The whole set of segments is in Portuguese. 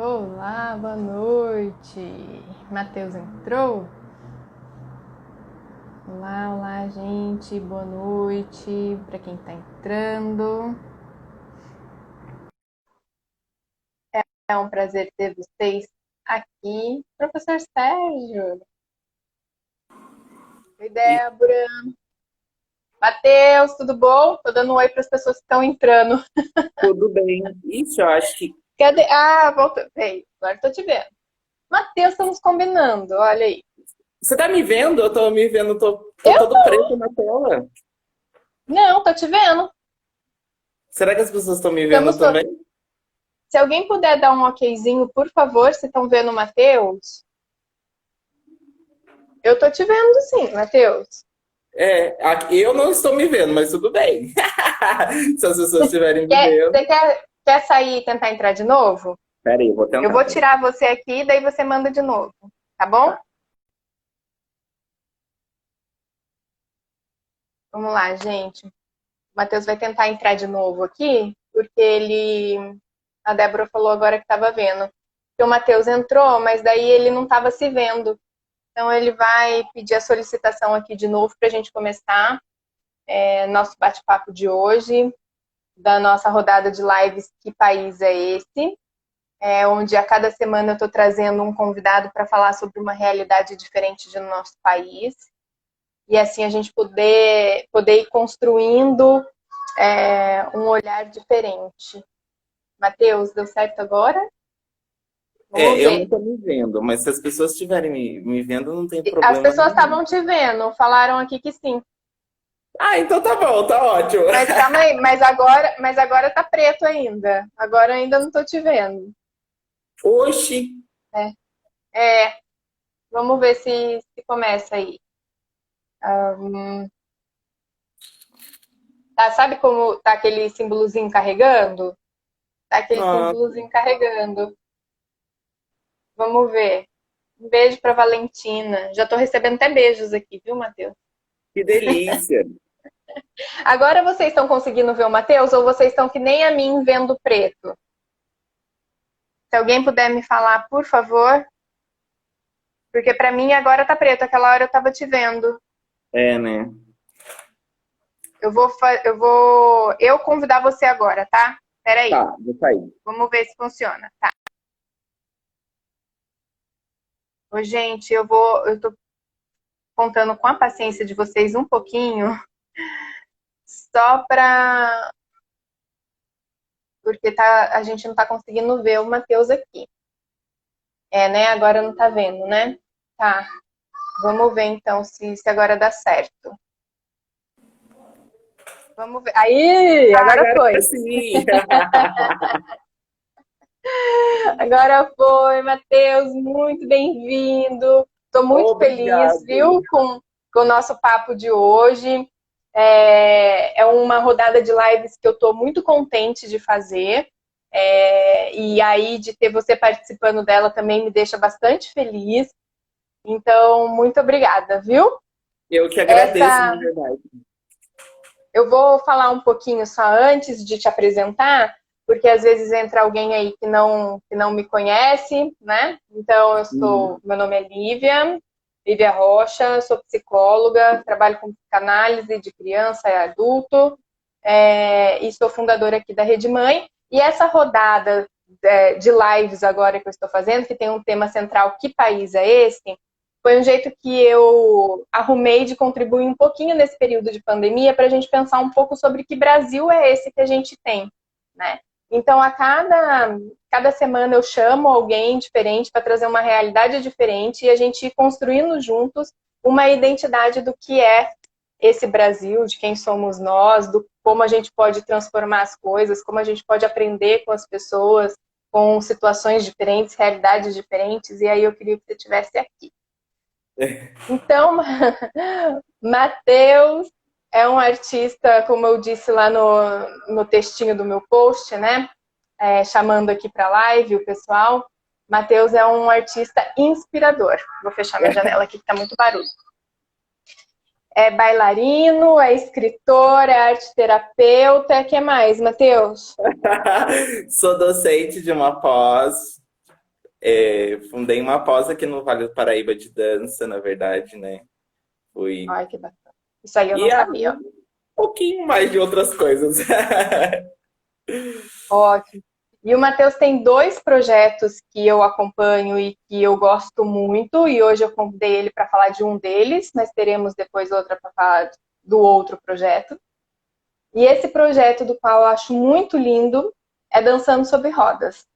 Olá, boa noite. Matheus entrou? Olá, olá, gente. Boa noite para quem está entrando. É um prazer ter vocês aqui. Professor Sérgio. Oi, E Débora. Matheus, tudo bom? Tô dando um oi para as pessoas que estão entrando. tudo bem. Isso, eu acho que. Cadê? Ah, voltou. Ei, agora tô te vendo. Matheus, estamos combinando. Olha aí. Você tá me vendo? Eu tô me vendo, tô Eu todo preto na tela. não, tô te vendo. Será que as pessoas estão me vendo Estamos também? Se alguém puder dar um okzinho, por favor, se estão vendo o Matheus. Eu tô te vendo sim, Matheus. Eu não estou me vendo, mas tudo bem. Se as pessoas estiverem me Você vendo. quer sair e tentar entrar de novo? Pera aí, eu vou Eu tentar, vou pera. tirar você aqui, daí você manda de novo, tá bom? Tá. Vamos lá, gente. O Matheus vai tentar entrar de novo aqui, porque a Débora falou agora que estava vendo. Que o Matheus entrou, mas daí ele não estava se vendo. Então ele vai pedir a solicitação aqui de novo para a gente começar nosso bate-papo de hoje, da nossa rodada de lives Que País é Esse? Onde a cada semana eu estou trazendo um convidado para falar sobre uma realidade diferente do nosso país. E assim a gente poder ir construindo um olhar diferente. Matheus, deu certo agora? Vamos Eu não ver. estou me vendo, mas se as pessoas estiverem me vendo, não tem As problema pessoas nenhum. estavam te vendo, falaram aqui que sim. Ah, então tá bom, tá ótimo. Mas calma aí, mas agora tá preto ainda. Agora ainda não tô te vendo. Oxi. É, é vamos ver se começa aí. Tá, sabe como tá aquele símbolozinho carregando? Tá aquele Nossa, símbolozinho carregando. Vamos ver. Um beijo pra Valentina. Já tô recebendo até beijos aqui, viu, Matheus? que delícia. Agora vocês estão conseguindo ver o Matheus ou vocês estão que nem a mim vendo preto? Se alguém puder me falar, por favor, porque pra mim agora tá preto. Aquela hora eu tava te vendo. É, né? Eu convidar você agora, tá? Peraí. Tá, vou sair. Vamos ver se funciona. Tá. Ô, gente, eu tô contando com a paciência de vocês um pouquinho, só para porque a gente não tá conseguindo ver o Matheus aqui. Né? Agora não tá vendo, né? Tá. Vamos ver então se agora dá certo. Vamos ver. Aí, Ah, agora agora foi. sim. Agora foi, Matheus, muito bem-vindo. Estou muito feliz, Obrigado. viu, com o nosso papo de hoje. É uma rodada de lives que eu estou muito contente de fazer. E aí, de ter você participando dela também me deixa bastante feliz. Então, muito obrigada, viu? Eu que agradeço, na Essa, verdade. eu vou falar um pouquinho só antes de te apresentar, porque às vezes entra alguém aí que não me conhece, né? Então, Uhum. meu nome é Lívia Rocha, sou psicóloga, trabalho com psicanálise de criança e adulto, e sou fundadora aqui da Rede Mãe. E essa rodada de lives agora que eu estou fazendo, que tem um tema central, Que País é Esse? Foi um jeito que eu arrumei de contribuir um pouquinho nesse período de pandemia para a gente pensar um pouco sobre que Brasil é esse que a gente tem, né? Então, cada semana eu chamo alguém diferente para trazer uma realidade diferente e a gente ir construindo juntos uma identidade do que é esse Brasil, de quem somos nós, do como a gente pode transformar as coisas, como a gente pode aprender com as pessoas, com situações diferentes, realidades diferentes, e aí eu queria que você estivesse aqui. Então, Matheus é um artista, como eu disse lá no textinho do meu post, né? Chamando aqui para a live o pessoal. Matheus é um artista inspirador. Vou fechar minha janela aqui que está muito barulho. É bailarino, é escritor, é arte terapeuta. O que mais, Matheus? Sou docente de uma pós. Fundei uma pós aqui no Vale do Paraíba de dança, na verdade, né? Fui. Ai, que bacana. Isso aí eu E não aí, sabia. um pouquinho mais de outras coisas. Ótimo. E o Matheus tem dois projetos que eu acompanho e que eu gosto muito, e hoje eu convidei ele para falar de um deles, mas teremos depois outra para falar do outro projeto. E esse projeto, do qual eu acho muito lindo, é Dançando sobre Rodas,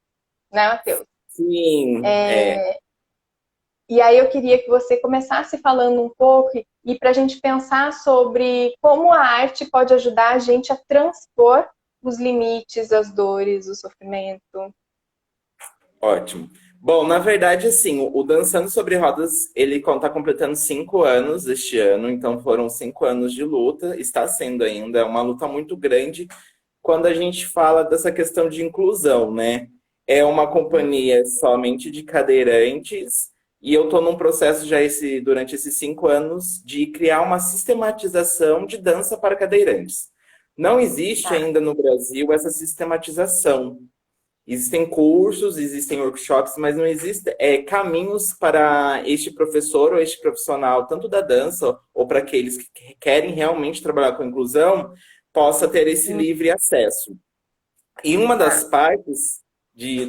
né, Matheus? Sim, E aí eu queria que você começasse falando um pouco e para a gente pensar sobre como a arte pode ajudar a gente a transpor os limites, as dores, o sofrimento. ótimo. Bom, na verdade, assim, o Dançando sobre Rodas, ele está completando 5 anos este ano, então foram 5 anos de luta, está sendo ainda, é uma luta muito grande quando a gente fala dessa questão de inclusão, né? É uma companhia somente de cadeirantes e eu estou num processo já durante esses 5 anos de criar uma sistematização de dança para cadeirantes. Não existe Tá. ainda no Brasil essa sistematização. Existem cursos, existem workshops, mas não existem caminhos para este professor ou este profissional, tanto da dança ou para aqueles que querem realmente trabalhar com inclusão, possa ter esse livre acesso. E uma das Tá. partes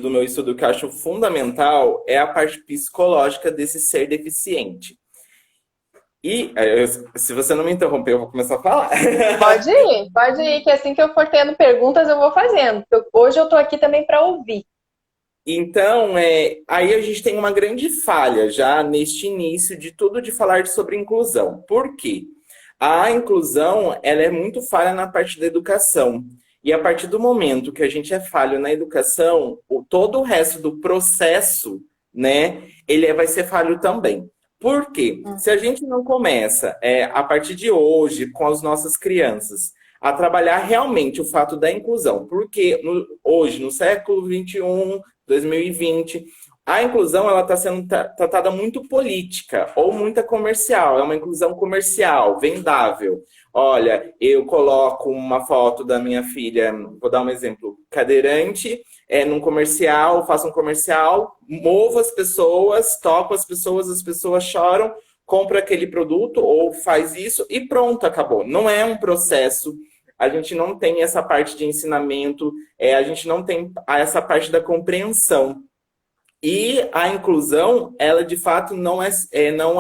do meu estudo que eu acho fundamental é a parte psicológica desse ser deficiente. E, se você não me interromper, eu vou começar a falar. Pode ir, que assim que eu for tendo perguntas, eu vou fazendo. Hoje eu estou aqui também para ouvir. Então, aí a gente tem uma grande falha já neste início de tudo de falar sobre inclusão. Por quê? A inclusão, ela é muito falha na parte da educação. E a partir do momento que a gente é falho na educação, todo o resto do processo, né, vai ser falho também. Por quê? Se a gente não começa, a partir de hoje, com as nossas crianças, a trabalhar realmente o fato da inclusão, porque hoje, no século XXI, 2020, a inclusão ela está sendo tratada muito política ou muito comercial. É uma inclusão comercial, vendável. Olha, eu coloco uma foto da minha filha, vou dar um exemplo, cadeirante, num comercial, faço um comercial, movo as pessoas, toco as pessoas choram, compra aquele produto ou faz isso e pronto, acabou. Não é um processo. A gente não tem essa parte de ensinamento, a gente não tem essa parte da compreensão. E a inclusão, ela de fato não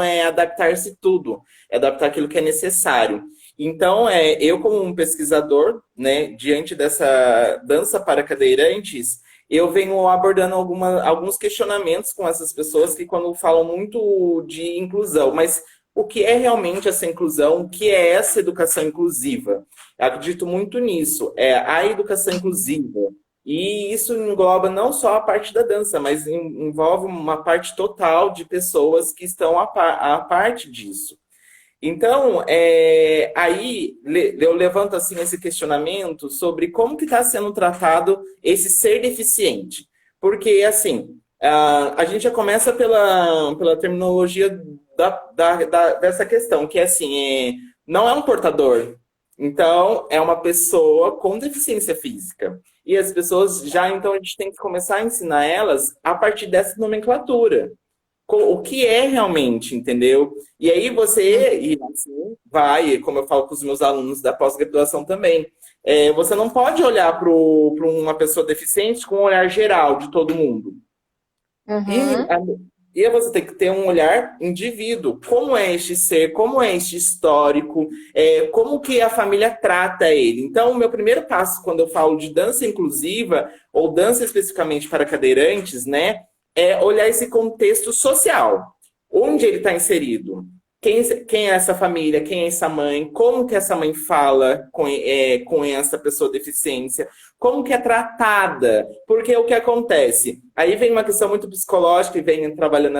é adaptar-se tudo, é adaptar aquilo que é necessário. Então, eu como um pesquisador, né, diante dessa dança para cadeirantes, eu venho abordando alguns questionamentos com essas pessoas que quando falam muito de inclusão, mas o que é realmente essa inclusão? O que é essa educação inclusiva? Eu acredito muito nisso, é a educação inclusiva. E isso engloba não só a parte da dança, mas envolve uma parte total de pessoas que estão à parte disso. Então, aí eu levanto assim esse questionamento sobre como que está sendo tratado esse ser deficiente. Porque, assim, a gente já começa pela terminologia dessa questão, que é assim, não é um portador. Então, é uma pessoa com deficiência física. E as pessoas já, então, a gente tem que começar a ensinar elas a partir dessa nomenclatura o que é realmente, entendeu? E aí você e assim, vai, como eu falo com os meus alunos da pós-graduação também, você não pode olhar para uma pessoa deficiente com um olhar geral de todo mundo. E, Uhum. e você tem que ter um olhar indivíduo. Como é este ser? Como é este histórico? Como que a família trata ele? Então, o meu primeiro passo quando eu falo de dança inclusiva, ou dança especificamente para cadeirantes, né? É olhar esse contexto social. Onde ele está inserido? Quem é essa família? Quem é essa mãe? Como que essa mãe fala com essa pessoa deficiência? Como que é tratada? Porque o que acontece? Aí vem uma questão muito psicológica e vem trabalhando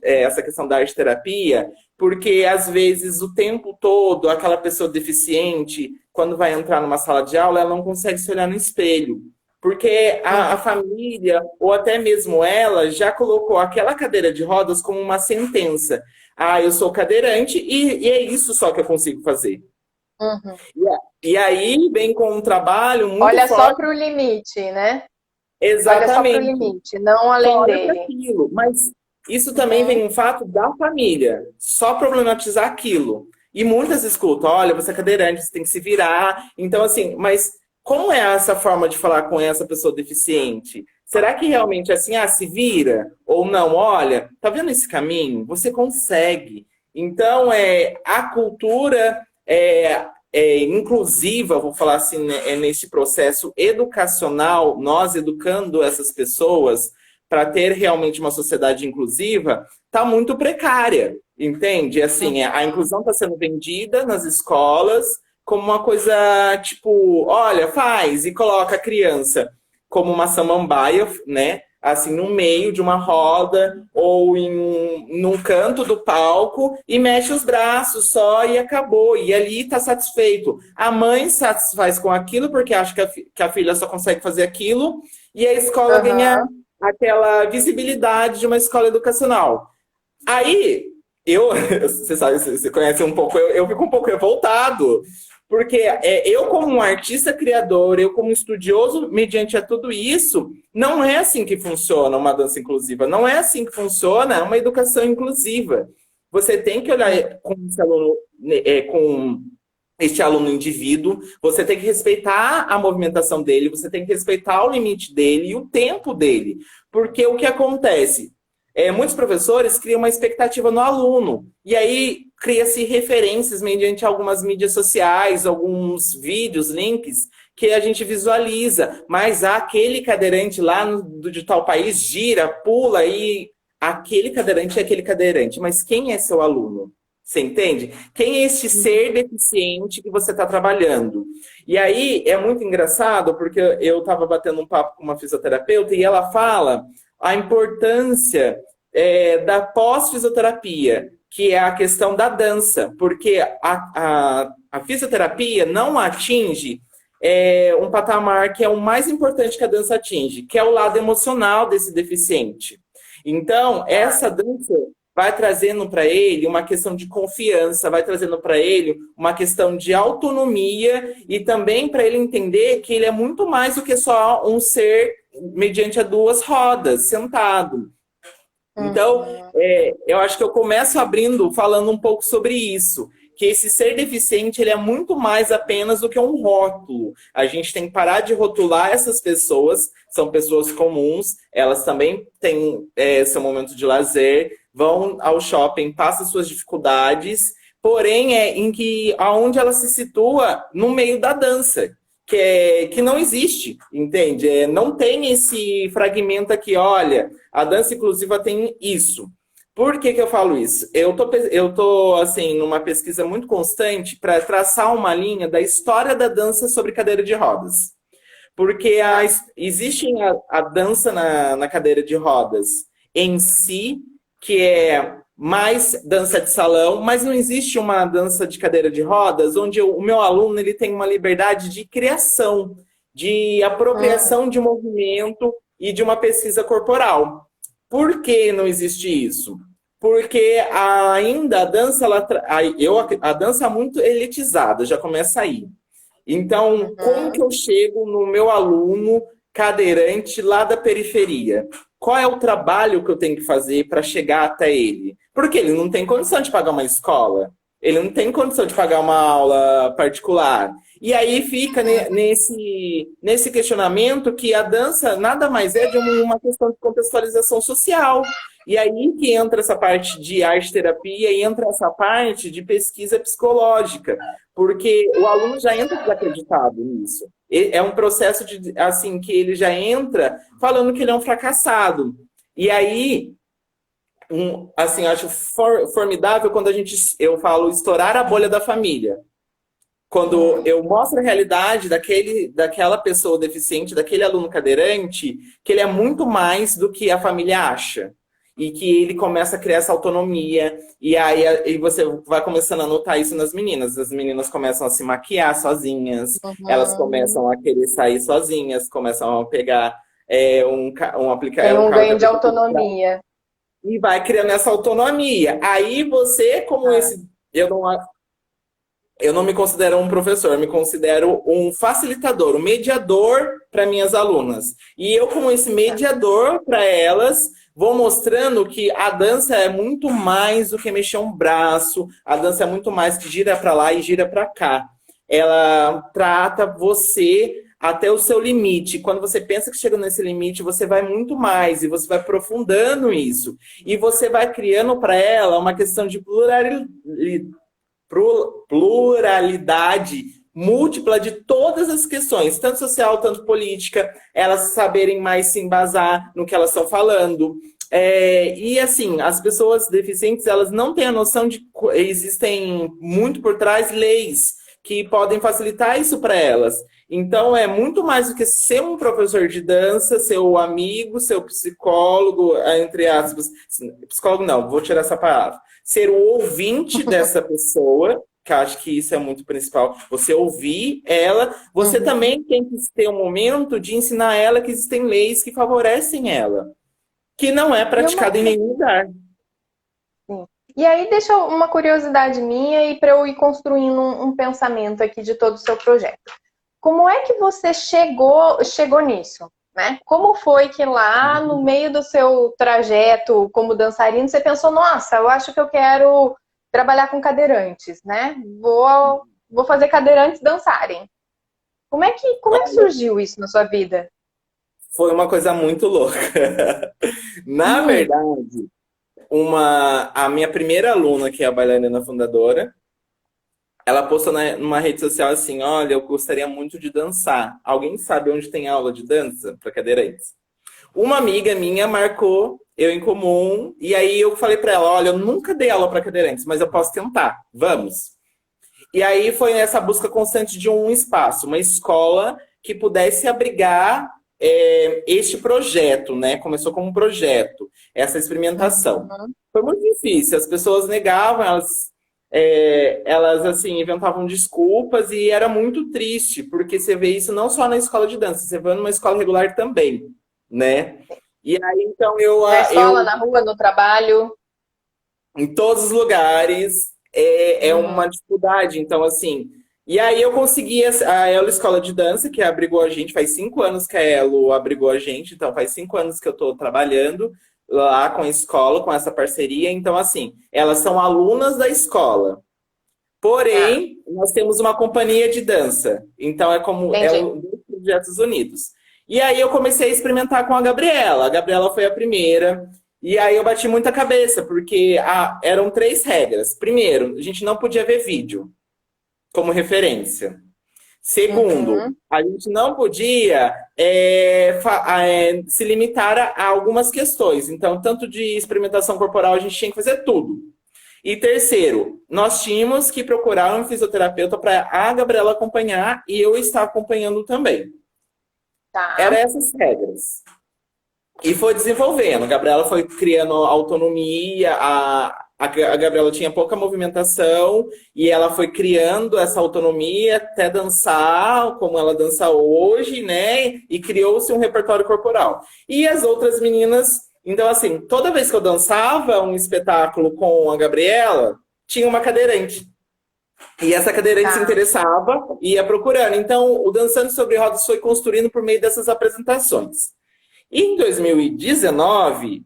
essa questão da arte-terapia, porque às vezes o tempo todo aquela pessoa deficiente, quando vai entrar numa sala de aula, ela não consegue se olhar no espelho. Porque a família, ou até mesmo ela, já colocou aquela cadeira de rodas como uma sentença. Ah, eu sou cadeirante e é isso só que eu consigo fazer. Uhum. E aí vem com um trabalho muito Olha só forte. para o limite, né? Olha só para o Exatamente. limite, não Só além olha para dele. aquilo. Mas isso também Uhum. vem um fato da família. Só problematizar aquilo. E muitas escutam, olha, você é cadeirante, você tem que se virar. Então, assim, mas como é essa forma de falar com essa pessoa deficiente? Será que realmente é assim, ah, se vira? Ou não, olha, tá vendo esse caminho? Você consegue. Então, a cultura inclusiva, vou falar assim, né, nesse processo educacional, nós educando essas pessoas para ter realmente uma sociedade inclusiva, está muito precária, entende? Assim, a inclusão está sendo vendida nas escolas como uma coisa tipo, olha, faz e coloca a criança como uma samambaia, né? Assim, no meio de uma roda ou num canto do palco e mexe os braços só e acabou. E ali está satisfeito. A mãe satisfaz com aquilo porque acha que a filha só consegue fazer aquilo e a escola ganha Aham. aquela visibilidade de uma escola educacional. Aí, eu, você sabe, você conhece um pouco, eu fico um pouco revoltado, porque eu, como um artista criador, eu, como estudioso, mediante a tudo isso, não é assim que funciona uma dança inclusiva, não é assim que funciona uma educação inclusiva. Você tem que olhar com esse aluno, com este aluno indivíduo, você tem que respeitar a movimentação dele, você tem que respeitar o limite dele e o tempo dele. Porque o que acontece? Muitos professores criam uma expectativa no aluno, e aí cria-se referências mediante algumas mídias sociais, alguns vídeos, links, que a gente visualiza, mas aquele cadeirante lá de tal país gira, pula e aquele cadeirante é aquele cadeirante, mas quem é seu aluno? Você entende? Quem é este ser deficiente que você está trabalhando? E aí é muito engraçado, porque eu estava batendo um papo com uma fisioterapeuta e ela fala a importância da pós-fisioterapia, que é a questão da dança, porque a fisioterapia não atinge um patamar que é o mais importante que a dança atinge, que é o lado emocional desse deficiente. Então, essa dança vai trazendo para ele uma questão de confiança, vai trazendo para ele uma questão de autonomia e também para ele entender que ele é muito mais do que só um ser mediante a duas rodas, sentado. Então, Uhum. eu acho que eu começo abrindo, falando um pouco sobre isso, que esse ser deficiente ele é muito mais apenas do que um rótulo. A gente tem que parar de rotular essas pessoas, são pessoas comuns, elas também têm seu momento de lazer, vão ao shopping, passam suas dificuldades, porém em que aonde ela se situa no meio da dança. Que não existe, entende? Não tem esse fragmento aqui, olha, a dança inclusiva tem isso. Por que eu falo isso? Eu tô assim, numa pesquisa muito constante para traçar uma linha da história da dança sobre cadeira de rodas. Porque existe a dança na cadeira de rodas em si, que é mais dança de salão, mas não existe uma dança de cadeira de rodas onde o meu aluno ele tem uma liberdade de criação, de Uhum. apropriação de movimento e de uma pesquisa corporal. Por que não existe isso? Porque ainda a dança, a dança é muito elitizada, já começa aí. Então, como que Uhum. eu chego no meu aluno cadeirante lá da periferia? Qual é o trabalho que eu tenho que fazer para chegar até ele? Porque ele não tem condição de pagar uma escola, ele não tem condição de pagar uma aula particular. E aí fica nesse questionamento que a dança nada mais é de uma questão de contextualização social. E aí que entra essa parte de arte-terapia e entra essa parte de pesquisa psicológica, porque o aluno já entra desacreditado nisso. É um processo de assim que ele já entra falando que ele é um fracassado. E aí, assim, acho formidável quando eu falo estourar a bolha da família. Quando Uhum. eu mostro a realidade daquela pessoa deficiente, daquele aluno cadeirante, que ele é muito mais do que a família acha. E que ele começa a criar essa autonomia. E você vai começando a notar isso nas meninas. As meninas começam a se maquiar sozinhas, elas Uhum. começam a querer sair sozinhas, começam a pegar Tem um um carro que ganho a de pessoa tem que comprar, autonomia. e vai criando essa autonomia. Aí você, como Ah. esse. Eu não, Eu não me considero um professor, eu me considero um facilitador, um mediador para minhas alunas. E eu, como esse mediador para elas, vou mostrando que a dança é muito mais do que mexer um braço, a dança é muito mais que gira para lá e gira para cá. Ela trata você até o seu limite. Quando você pensa que chega nesse limite, você vai muito mais e você vai aprofundando isso. E você vai criando para ela uma questão de pluralidade múltipla de todas as questões, tanto social, tanto política, elas saberem mais se embasar no que elas estão falando. E assim, as pessoas deficientes, elas não têm a noção de que existem muito por trás leis que podem facilitar isso para elas. Então, é muito mais do que ser um professor de dança, seu amigo, seu psicólogo, entre aspas. Psicólogo não, vou tirar essa palavra. Ser o ouvinte dessa pessoa, que eu acho que isso é muito principal. Você ouvir ela, você também tem que ter um momento de ensinar ela que existem leis que favorecem ela, que não é praticado em nenhum lugar. Sim. E aí deixa uma curiosidade minha e para eu ir construindo um pensamento aqui de todo o seu projeto. Como é que você chegou nisso, né? Como foi que lá no meio do seu trajeto como dançarino você pensou, nossa, eu acho que eu quero trabalhar com cadeirantes, né? Vou fazer cadeirantes dançarem. Como é que surgiu isso na sua vida? Foi uma coisa muito louca. Na verdade, a minha primeira aluna, que é a bailarina fundadora, ela postou numa rede social assim: olha, eu gostaria muito de dançar. Alguém sabe onde tem aula de dança para cadeirantes? Uma amiga minha marcou eu em comum, e aí eu falei para ela: olha, eu nunca dei aula para cadeirantes, mas eu posso tentar, vamos. E aí foi essa busca constante de um espaço, uma escola que pudesse abrigar este projeto, né? Começou como um projeto, essa experimentação. Foi muito difícil, as pessoas negavam, elas assim, inventavam desculpas e era muito triste, porque você vê isso não só na escola de dança, você vê numa escola regular também, né? E aí, então, Na escola, na rua, no trabalho? em todos os lugares é uma dificuldade. Então, assim. E aí eu consegui a Elo Escola de Dança, que abrigou a gente, faz 5 anos que a Elo abrigou a gente, então faz 5 anos que eu estou trabalhando lá com a escola, com essa parceria. Então, assim, elas são alunas da escola. Porém, nós temos uma companhia de dança. Então, dois projetos unidos. E aí eu comecei a experimentar com a Gabriela. A Gabriela foi a primeira. E aí eu bati muita cabeça, porque eram 3 regras. Primeiro, a gente não podia ver vídeo como referência. Segundo, a gente não podia se limitar a algumas questões. Então, tanto de experimentação corporal, a gente tinha que fazer tudo. E terceiro, nós tínhamos que procurar um fisioterapeuta para a Gabriela acompanhar e eu estar acompanhando também. Tá. Eram essas regras. E foi desenvolvendo. A Gabriela foi criando autonomia, a Gabriela tinha pouca movimentação e ela foi criando essa autonomia até dançar como ela dança hoje, né? E criou-se um repertório corporal. E as outras meninas, então assim, toda vez que eu dançava um espetáculo com a Gabriela, tinha uma cadeirante. E essa cadeirante se interessava e ia procurando. Então, o Dançando sobre Rodas foi construindo por meio dessas apresentações. E em 2019,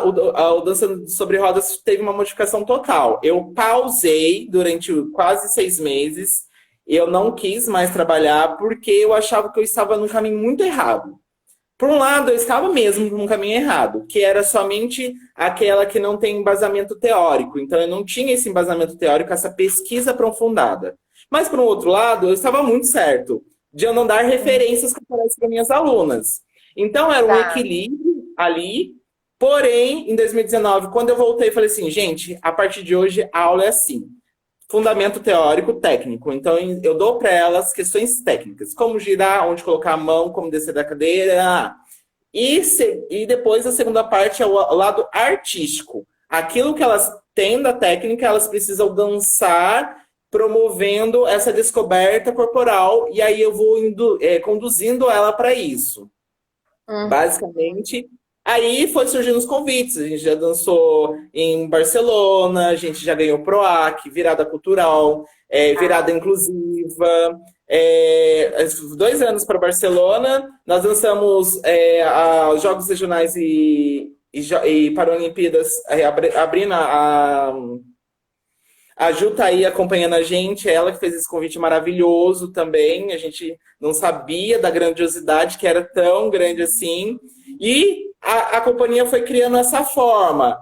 o Dançando sobre Rodas teve uma modificação total. Eu pausei durante quase 6 meses. Eu não quis mais trabalhar porque eu achava que eu estava num caminho muito errado. Por um lado, eu estava mesmo num caminho errado, que era somente aquela que não tem embasamento teórico. Então, eu não tinha esse embasamento teórico, essa pesquisa aprofundada. Mas, por um outro lado, eu estava muito certo de eu não dar referências corporais para minhas alunas. Então, era um equilíbrio ali. Porém, em 2019, quando eu voltei, falei assim, gente, a partir de hoje, a aula é assim. Fundamento teórico, técnico. Então, eu dou para elas questões técnicas. Como girar, onde colocar a mão, como descer da cadeira. E depois, a segunda parte é o lado artístico. Aquilo que elas têm da técnica, elas precisam dançar, promovendo essa descoberta corporal. E aí eu vou conduzindo ela para isso. Basicamente, Aí foi surgindo os convites. A gente já dançou em Barcelona, a gente já ganhou PROAC, virada cultural, virada inclusiva. 2 anos para Barcelona, nós dançamos os Jogos Regionais e Paralimpíadas, abrindo a Ju tá aí acompanhando a gente, ela que fez esse convite maravilhoso também. A gente não sabia da grandiosidade que era tão grande assim. E a companhia foi criando essa forma.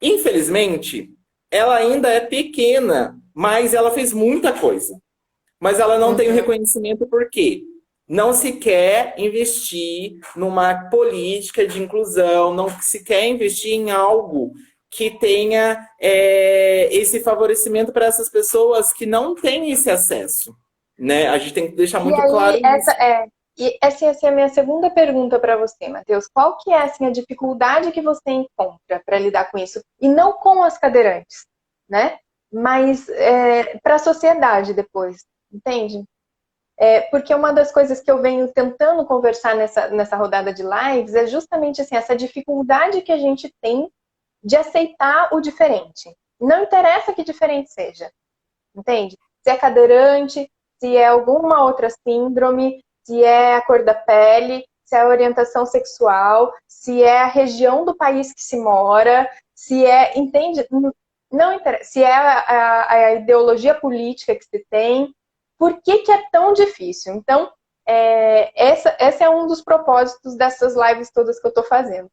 Infelizmente, ela ainda é pequena, mas ela fez muita coisa. Mas ela não tem o reconhecimento por quê? Não se quer investir numa política de inclusão, não se quer investir em algo que tenha esse favorecimento para essas pessoas que não têm esse acesso. Né? A gente tem que deixar muito claro isso. E essa é a minha segunda pergunta para você, Matheus. Qual que é assim, a dificuldade que você encontra para lidar com isso? E não com as cadeirantes, né? Mas para a sociedade depois, entende? Porque uma das coisas que eu venho tentando conversar nessa rodada de lives é justamente assim, essa dificuldade que a gente tem de aceitar o diferente. Não interessa que diferente seja, entende? Se é cadeirante, se é alguma outra síndrome, se é a cor da pele, se é a orientação sexual, se é a região do país que se mora, se é, entende? Não interessa. Se é a ideologia política que se tem, por que é tão difícil? Então, esse é um dos propósitos dessas lives todas que eu estou fazendo.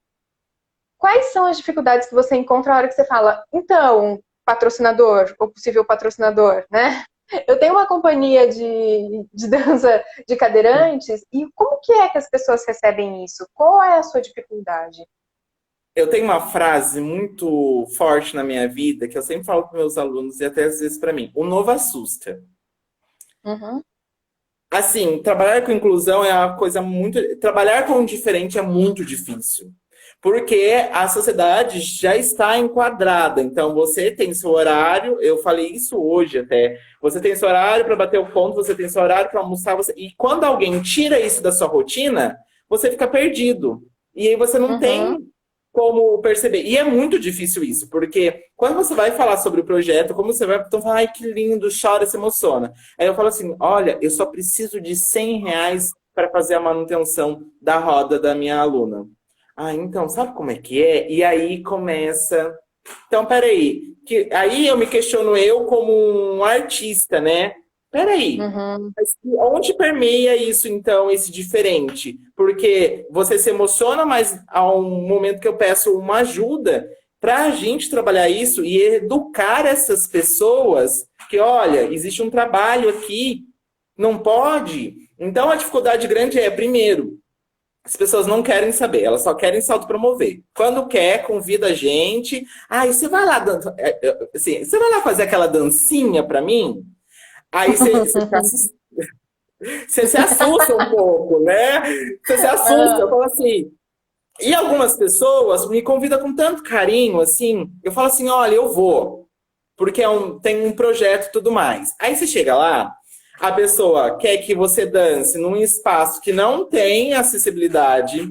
Quais são as dificuldades que você encontra na hora que você fala, então, patrocinador, ou possível patrocinador, né? Eu tenho uma companhia de dança de cadeirantes, e como que é que as pessoas recebem isso? Qual é a sua dificuldade? Eu tenho uma frase muito forte na minha vida, que eu sempre falo para meus alunos, e até às vezes para mim, o novo assusta. Assim, trabalhar com inclusão é uma coisa muito... Trabalhar com o diferente é muito difícil. Porque a sociedade já está enquadrada. Então, você tem seu horário, eu falei isso hoje até. Você tem seu horário para bater o ponto, você tem seu horário para almoçar. E quando alguém tira isso da sua rotina, você fica perdido. E aí você não tem como perceber. E é muito difícil isso, porque quando você vai falar sobre o projeto, como você vai, então fala, ai, que lindo, chora, se emociona. Aí eu falo assim, olha, eu só preciso de R$ 100 para fazer a manutenção da roda da minha aluna. Ah, então, sabe como é que é? E aí começa... Então, peraí. Aí eu me questiono eu como um artista, né? Peraí. Mas onde permeia isso, então, esse diferente? Porque você se emociona, mas há um momento que eu peço uma ajuda para a gente trabalhar isso e educar essas pessoas que, olha, existe um trabalho aqui, não pode. Então, a dificuldade grande é, primeiro, as pessoas não querem saber, elas só querem se autopromover. Quando quer, convida a gente. E você vai lá, assim, você vai lá fazer aquela dancinha pra mim? Aí você se assusta um pouco, né? Você se assusta, eu falo assim. E algumas pessoas me convidam com tanto carinho, assim, eu falo assim, olha, eu vou, porque tem um projeto e tudo mais. Aí você chega lá, a pessoa quer que você dance num espaço que não tem acessibilidade,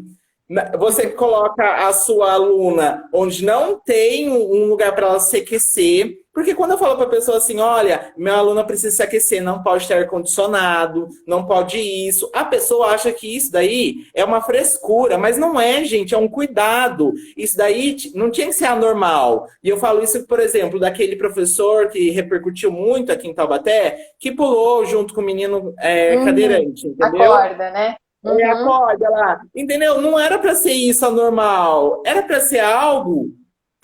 você coloca a sua aluna onde não tem um lugar para ela se aquecer, porque quando eu falo para a pessoa assim, olha, minha aluna precisa se aquecer, não pode ter ar-condicionado, não pode isso, a pessoa acha que isso daí é uma frescura, mas não é, gente, é um cuidado. Isso daí não tinha que ser anormal. E eu falo isso, por exemplo, daquele professor que repercutiu muito aqui em Taubaté, que pulou junto com o menino cadeirante, entendeu? Acorda, né? Acorda lá. Entendeu? Não era para ser isso anormal. Era para ser algo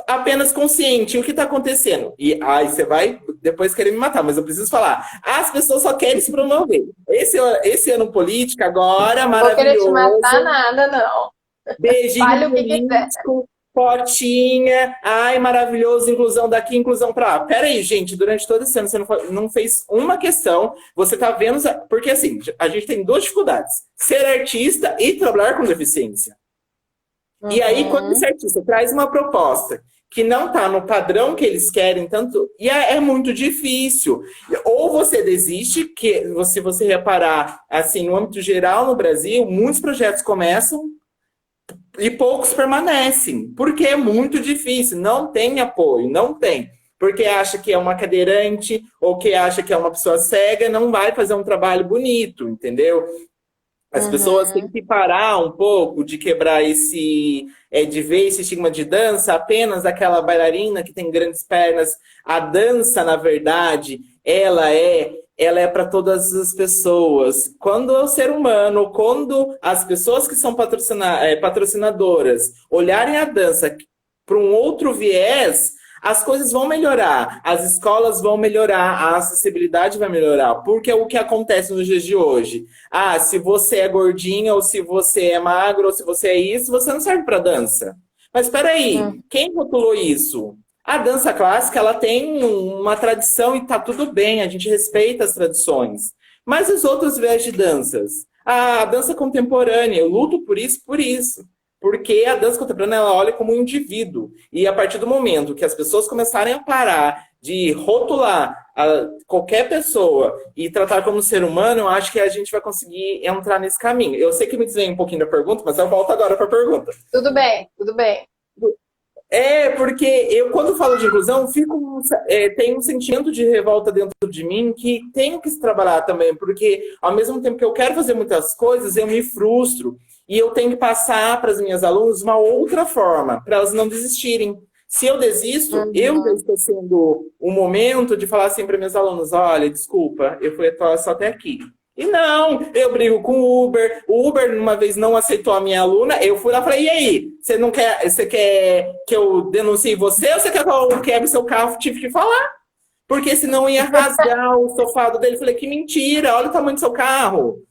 apenas consciente. O que está acontecendo? E aí você vai depois querer me matar, mas eu preciso falar. As pessoas só querem se promover. Esse ano político agora, maravilhoso. Não vou querer te matar nada, não. Beijinho Fale o que quiser. Potinha, ai, maravilhoso, inclusão daqui, inclusão pra lá. Peraí, gente, durante todo esse ano você não fez uma questão, você tá vendo... Porque, assim, a gente tem duas dificuldades. Ser artista e trabalhar com deficiência. E aí, quando esse artista traz uma proposta que não tá no padrão que eles querem, tanto... E é muito difícil. Ou você desiste, que se você reparar, assim, no âmbito geral no Brasil, muitos projetos começam E poucos permanecem, porque é muito difícil, não tem apoio, não tem. Porque acha que é uma cadeirante ou que acha que é uma pessoa cega, não vai fazer um trabalho bonito, entendeu? As pessoas têm Uhum. que parar um pouco de quebrar de ver esse estigma de dança apenas aquela bailarina que tem grandes pernas. A dança, na verdade, ela é para todas as pessoas. Quando o ser humano, quando as pessoas que são patrocinadoras olharem a dança para um outro viés, as coisas vão melhorar, as escolas vão melhorar, a acessibilidade vai melhorar, porque é o que acontece nos dias de hoje. Ah, se você é gordinha, ou se você é magro, ou se você é isso, você não serve para dança. Mas espera Uhum. aí, quem rotulou isso? A dança clássica, ela tem uma tradição e tá tudo bem, a gente respeita as tradições. Mas os outros viés de danças? A dança contemporânea, eu luto por isso, por isso. Porque a dança contemporânea, ela olha como um indivíduo. E a partir do momento que as pessoas começarem a parar de rotular qualquer pessoa e tratar como ser humano, eu acho que a gente vai conseguir entrar nesse caminho. Eu sei que me desviei um pouquinho da pergunta, mas eu volto agora para a pergunta. Tudo bem, tudo bem. Porque eu, quando falo de inclusão, tem um sentimento de revolta dentro de mim que tenho que se trabalhar também, porque ao mesmo tempo que eu quero fazer muitas coisas, eu me frustro e eu tenho que passar para as minhas alunas uma outra forma, para elas não desistirem. Se eu desisto, eu já Uhum. estou sendo o momento de falar assim para meus alunos: olha, desculpa, eu fui só até aqui. E não, eu brigo com o Uber. O Uber uma vez não aceitou a minha aluna. Eu fui lá e falei: e aí? Você quer que eu denuncie você ou você quer que eu quebre seu carro? Tive que falar. Porque senão ia rasgar o sofá dele. Falei: que mentira, olha o tamanho do seu carro.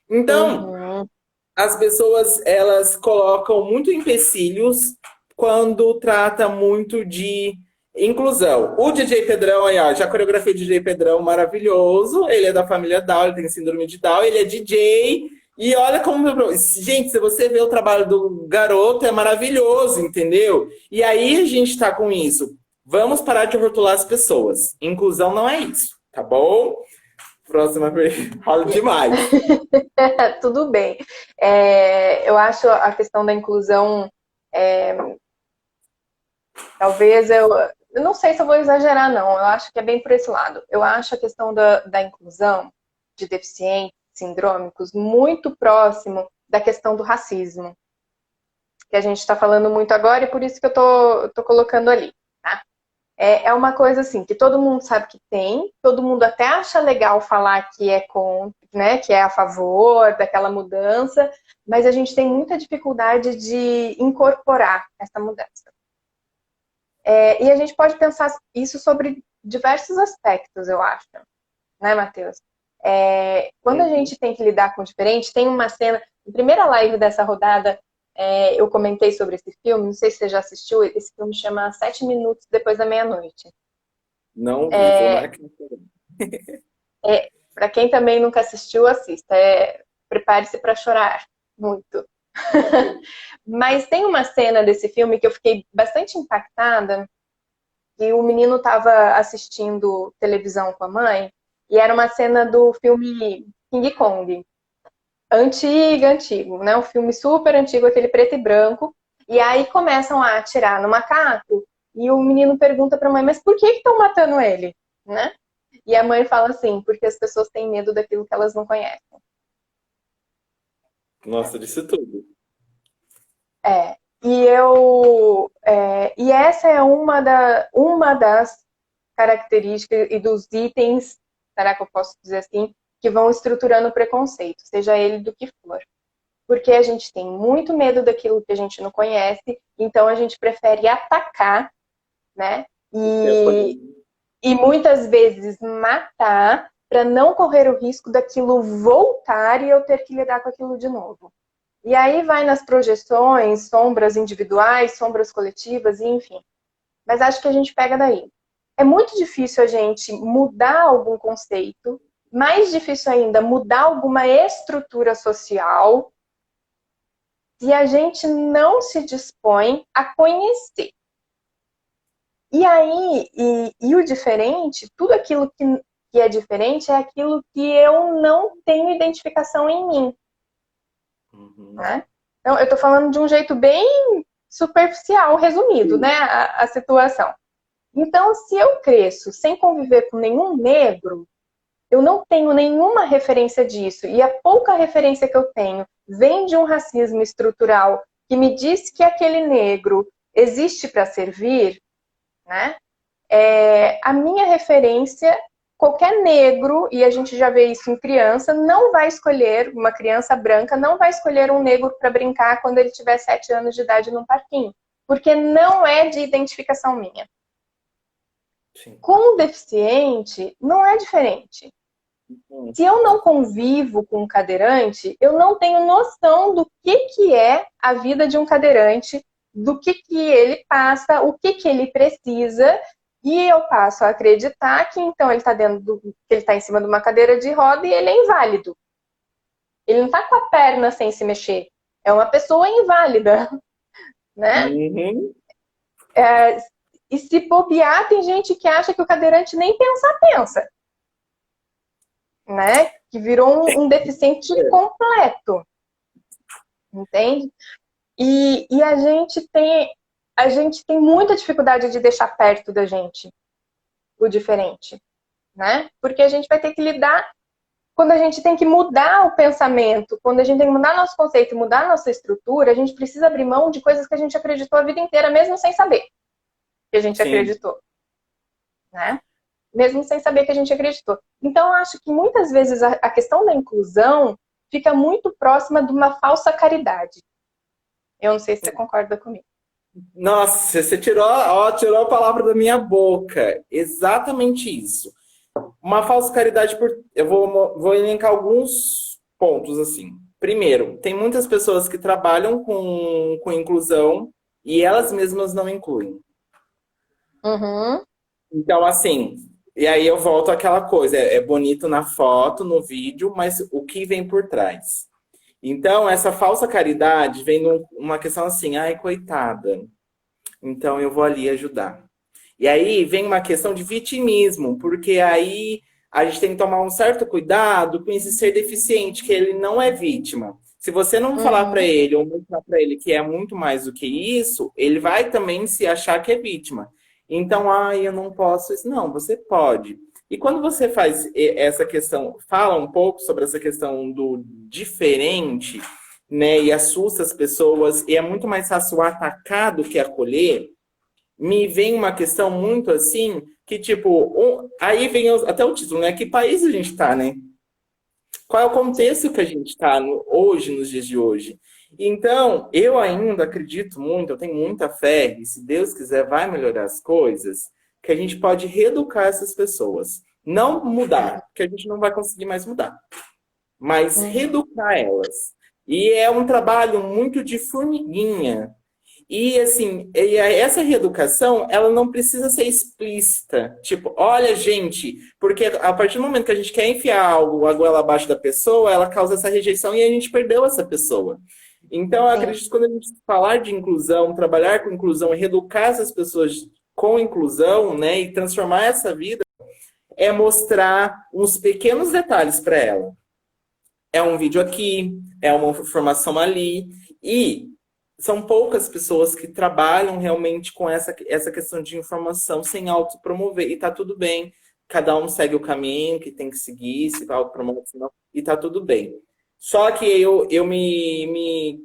Então, Uhum. as pessoas elas colocam muito empecilhos quando trata muito de inclusão. O DJ Pedrão, aí, ó, já coreografei o DJ Pedrão, maravilhoso. Ele é da família Down, ele tem síndrome de Down, ele é DJ. E olha como. Gente, se você vê o trabalho do garoto, é maravilhoso, entendeu? E aí a gente tá com isso. Vamos parar de rotular as pessoas. Inclusão não é isso, tá bom? Próxima pergunta. Falo demais. Tudo bem. Eu acho a questão da inclusão, é, talvez eu não sei se eu vou exagerar, não. Eu acho que é bem por esse lado. Eu acho a questão da inclusão de deficientes, sindrômicos, muito próximo da questão do racismo, que a gente está falando muito agora e por isso que eu tô colocando ali, tá? É uma coisa assim, que todo mundo sabe que tem, todo mundo até acha legal falar que é contra, né, que é a favor daquela mudança, mas a gente tem muita dificuldade de incorporar essa mudança. E a gente pode pensar isso sobre diversos aspectos, eu acho, né, Matheus? Quando a gente tem que lidar com o diferente, tem uma cena, na primeira live dessa rodada, eu comentei sobre esse filme, não sei se você já assistiu, esse filme chama 7 Minutos Depois da Meia-Noite. Não vi, vou marcar. Para quem também nunca assistiu, assista. Prepare-se para chorar muito. Mas tem uma cena desse filme que eu fiquei bastante impactada, que o menino estava assistindo televisão com a mãe, e era uma cena do filme King Kong. Antigo, né? Um filme super antigo, aquele preto e branco. E aí começam a atirar no macaco, e o menino pergunta para a mãe, mas por que estão matando ele? Né? E a mãe fala assim, porque as pessoas têm medo daquilo que elas não conhecem. Nossa, disse tudo. É, e essa é uma das características e dos itens, será que eu posso dizer assim, que vão estruturando o preconceito, seja ele do que for. Porque a gente tem muito medo daquilo que a gente não conhece, então a gente prefere atacar, né? E muitas vezes matar para não correr o risco daquilo voltar e eu ter que lidar com aquilo de novo. E aí vai nas projeções, sombras individuais, sombras coletivas, enfim. Mas acho que a gente pega daí. É muito difícil a gente mudar algum conceito, mais difícil ainda mudar alguma estrutura social se a gente não se dispõe a conhecer. E aí, o diferente, tudo aquilo que é diferente é aquilo que eu não tenho identificação em mim. Uhum. Né? Então, eu estou falando de um jeito bem superficial, resumido, né, a situação. Então, se eu cresço sem conviver com nenhum negro, eu não tenho nenhuma referência disso. E a pouca referência que eu tenho vem de um racismo estrutural que me diz que aquele negro existe para servir, né? A minha referência, qualquer negro, e a gente já vê isso em criança, não vai escolher, uma criança branca não vai escolher um negro para brincar quando ele tiver 7 anos de idade num parquinho, porque não é de identificação minha. Sim. Com o deficiente, não é diferente. Se eu não convivo com um cadeirante, eu não tenho noção do que é a vida de um cadeirante, do que ele passa, o que ele precisa, e eu passo a acreditar que então ele está que ele está em cima de uma cadeira de roda e ele é inválido. Ele não está com a perna sem se mexer. É uma pessoa inválida, né? Uhum. E se bobear, tem gente que acha que o cadeirante nem pensa. Né? Que virou um deficiente completo. Entende? E a gente tem muita dificuldade de deixar perto da gente o diferente, né? Porque a gente vai ter que lidar quando a gente tem que mudar o pensamento, quando a gente tem que mudar nosso conceito, mudar nossa estrutura, a gente precisa abrir mão de coisas que a gente acreditou a vida inteira, mesmo sem saber que a gente Sim. acreditou, né? Mesmo sem saber que a gente acreditou. Então, eu acho que muitas vezes a questão da inclusão fica muito próxima de uma falsa caridade. Eu não sei se você concorda comigo. Nossa, você tirou a palavra da minha boca. Exatamente isso. Uma falsa caridade por. Eu vou elencar alguns pontos assim. Primeiro, tem muitas pessoas que trabalham com inclusão e elas mesmas não incluem. Uhum. Então, assim, e aí eu volto àquela coisa, é bonito na foto, no vídeo, mas o que vem por trás? Então, essa falsa caridade vem numa questão assim, ai, coitada, então eu vou ali ajudar. E aí vem uma questão de vitimismo, porque aí a gente tem que tomar um certo cuidado com esse ser deficiente, que ele não é vítima. Se você não falar para ele ou mostrar para ele que é muito mais do que isso, ele vai também se achar que é vítima. Então, eu não posso isso. Não, você pode. E quando você faz essa questão, fala um pouco sobre essa questão do diferente, né, e assusta as pessoas, e é muito mais fácil atacar do que acolher, me vem uma questão muito assim, que tipo, aí vem até o título, né? Que país a gente tá, né? Qual é o contexto que a gente está hoje, nos dias de hoje? Então, eu ainda acredito muito, eu tenho muita fé, e se Deus quiser vai melhorar as coisas, que a gente pode reeducar essas pessoas. Não mudar, porque a gente não vai conseguir mais mudar, mas reeducar elas. E é um trabalho muito de formiguinha. E assim, essa reeducação, ela não precisa ser explícita. Tipo, olha, gente, porque a partir do momento que a gente quer enfiar algo, a goela abaixo da pessoa, ela causa essa rejeição e a gente perdeu essa pessoa. Então, eu acredito que quando a gente falar de inclusão, trabalhar com inclusão e reeducar essas pessoas com inclusão, né, e transformar essa vida, é mostrar uns pequenos detalhes para ela. É um vídeo aqui, é uma informação ali, e são poucas pessoas que trabalham realmente com essa questão de informação sem autopromover. E tá tudo bem. Cada um segue o caminho que tem que seguir, se vai autopromover, e tá tudo bem. Só que eu me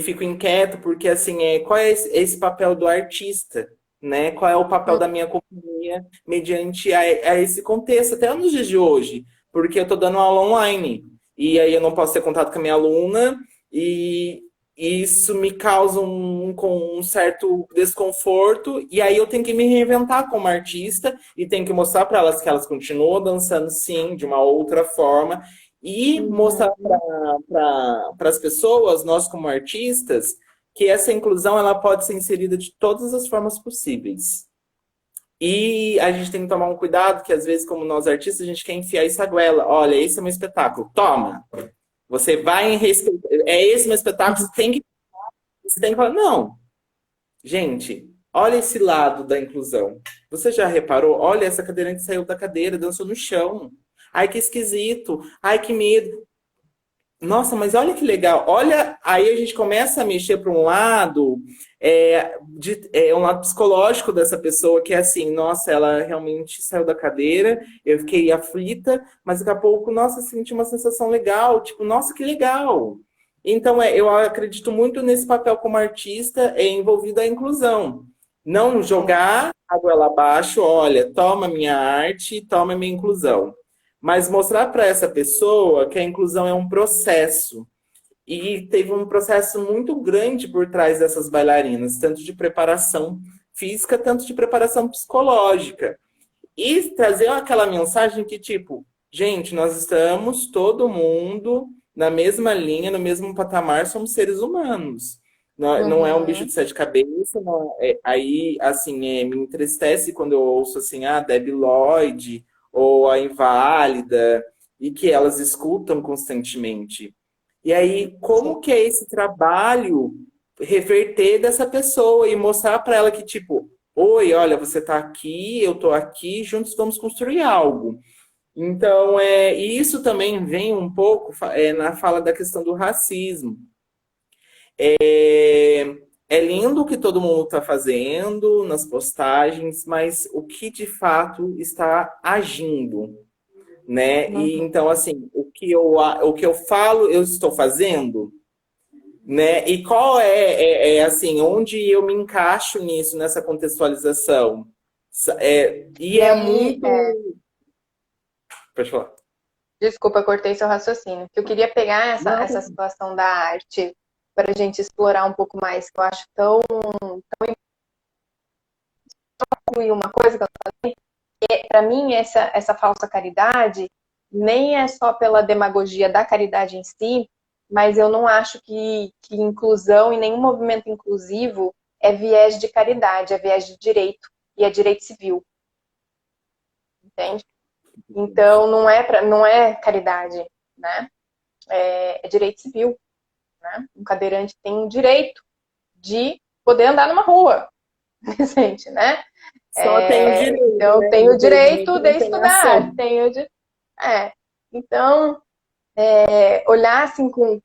fico inquieto porque, assim, qual é esse papel do artista? Né? Qual é o papel da minha companhia mediante a esse contexto, até nos dias de hoje? Porque eu estou dando aula online. E aí eu não posso ter contato com a minha aluna e isso me causa um certo desconforto, e aí eu tenho que me reinventar como artista e tenho que mostrar para elas que elas continuam dançando sim, de uma outra forma, e mostrar para as pessoas, nós como artistas, que essa inclusão ela pode ser inserida de todas as formas possíveis. E a gente tem que tomar um cuidado, que às vezes, como nós artistas, a gente quer enfiar essa goela. Olha, esse é meu espetáculo, toma! Você vai em respeito. É esse meu espetáculo, você tem que falar, não. Gente, olha esse lado da inclusão. Você já reparou? Olha, essa cadeirante saiu da cadeira, dançou no chão. Ai, que esquisito. Ai, que medo. Nossa, mas olha que legal. Olha, aí a gente começa a mexer para um lado, um lado psicológico dessa pessoa, que é assim, nossa, ela realmente saiu da cadeira, eu fiquei aflita, mas daqui a pouco, nossa, senti uma sensação legal, tipo, nossa, que legal. Então, eu acredito muito nesse papel como artista envolvido a inclusão. Não jogar a goela abaixo, olha, toma minha arte, toma minha inclusão, mas mostrar para essa pessoa que a inclusão é um processo. E teve um processo muito grande por trás dessas bailarinas, tanto de preparação física, tanto de preparação psicológica. E trazer aquela mensagem que, tipo, gente, nós estamos todo mundo na mesma linha, no mesmo patamar, somos seres humanos. Não, não é um bicho Uhum. de sete cabeças. Aí, assim, me entristece quando eu ouço, assim, a Debi Lloyd ou a Inválida, e que elas escutam constantemente. E aí, Sim. como que é esse trabalho reverter dessa pessoa e mostrar para ela que, tipo, oi, olha, você está aqui, eu estou aqui, juntos vamos construir algo. Então, e isso também vem um pouco na fala da questão do racismo. É, é lindo o que todo mundo está fazendo nas postagens, mas o que de fato está agindo, né? E Uhum. então, assim, o que eu falo, eu estou fazendo, né? E qual assim, onde eu me encaixo nisso, nessa contextualização? E E é aí, muito. Pode falar. desculpa, cortei seu raciocínio. Que eu queria pegar essa Não. situação da arte para a gente explorar um pouco mais, que eu acho tão e uma coisa que para mim essa falsa caridade nem é só pela demagogia da caridade em si, mas eu não acho que inclusão e nenhum movimento inclusivo é viés de caridade, é viés de direito e é direito civil, entende? Então não é caridade, né? É direito civil, né? Um cadeirante tem o direito de poder andar numa rua, gente, né? Só tem o direito, Então, né? tem o Infelizmente direito de não tem estudar, ação. tem o de... É. Então, olhar assim com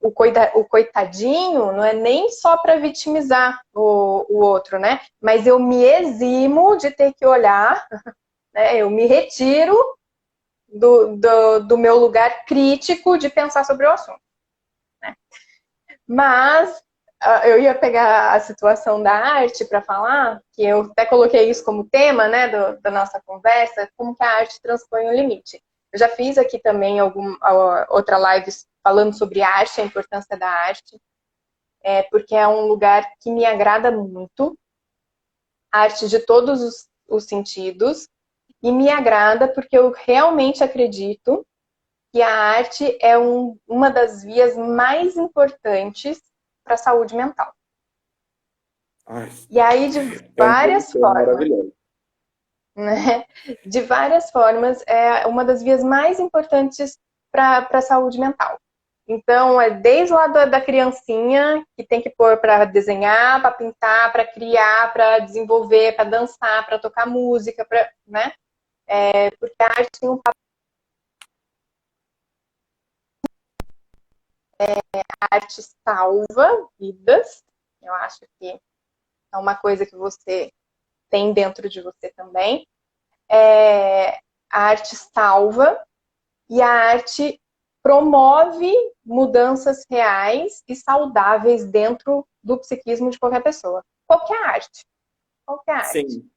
o coitadinho não é nem só para vitimizar o outro, né? Mas eu me eximo de ter que olhar, né? Eu me retiro do meu lugar crítico de pensar sobre o assunto. Né? Mas eu ia pegar a situação da arte para falar, que eu até coloquei isso como tema, né, da nossa conversa, como que a arte transpõe o limite. Eu já fiz aqui também outra live falando sobre arte, a importância da arte, porque é um lugar que me agrada muito, arte de todos os sentidos, e me agrada porque eu realmente acredito que a arte é uma das vias mais importantes para a saúde mental. Ai, E aí, de é um várias produtor formas, maravilhoso. né? De várias formas, é uma das vias mais importantes para a saúde mental. Então, é desde lá da criancinha, que tem que pôr para desenhar, para pintar, para criar, para desenvolver, para dançar, para tocar música, né? Porque a arte tem a arte salva vidas. Eu acho que é uma coisa que você tem dentro de você também. A arte salva e a arte promove mudanças reais e saudáveis dentro do psiquismo de qualquer pessoa. Qualquer arte. Qualquer arte. Sim.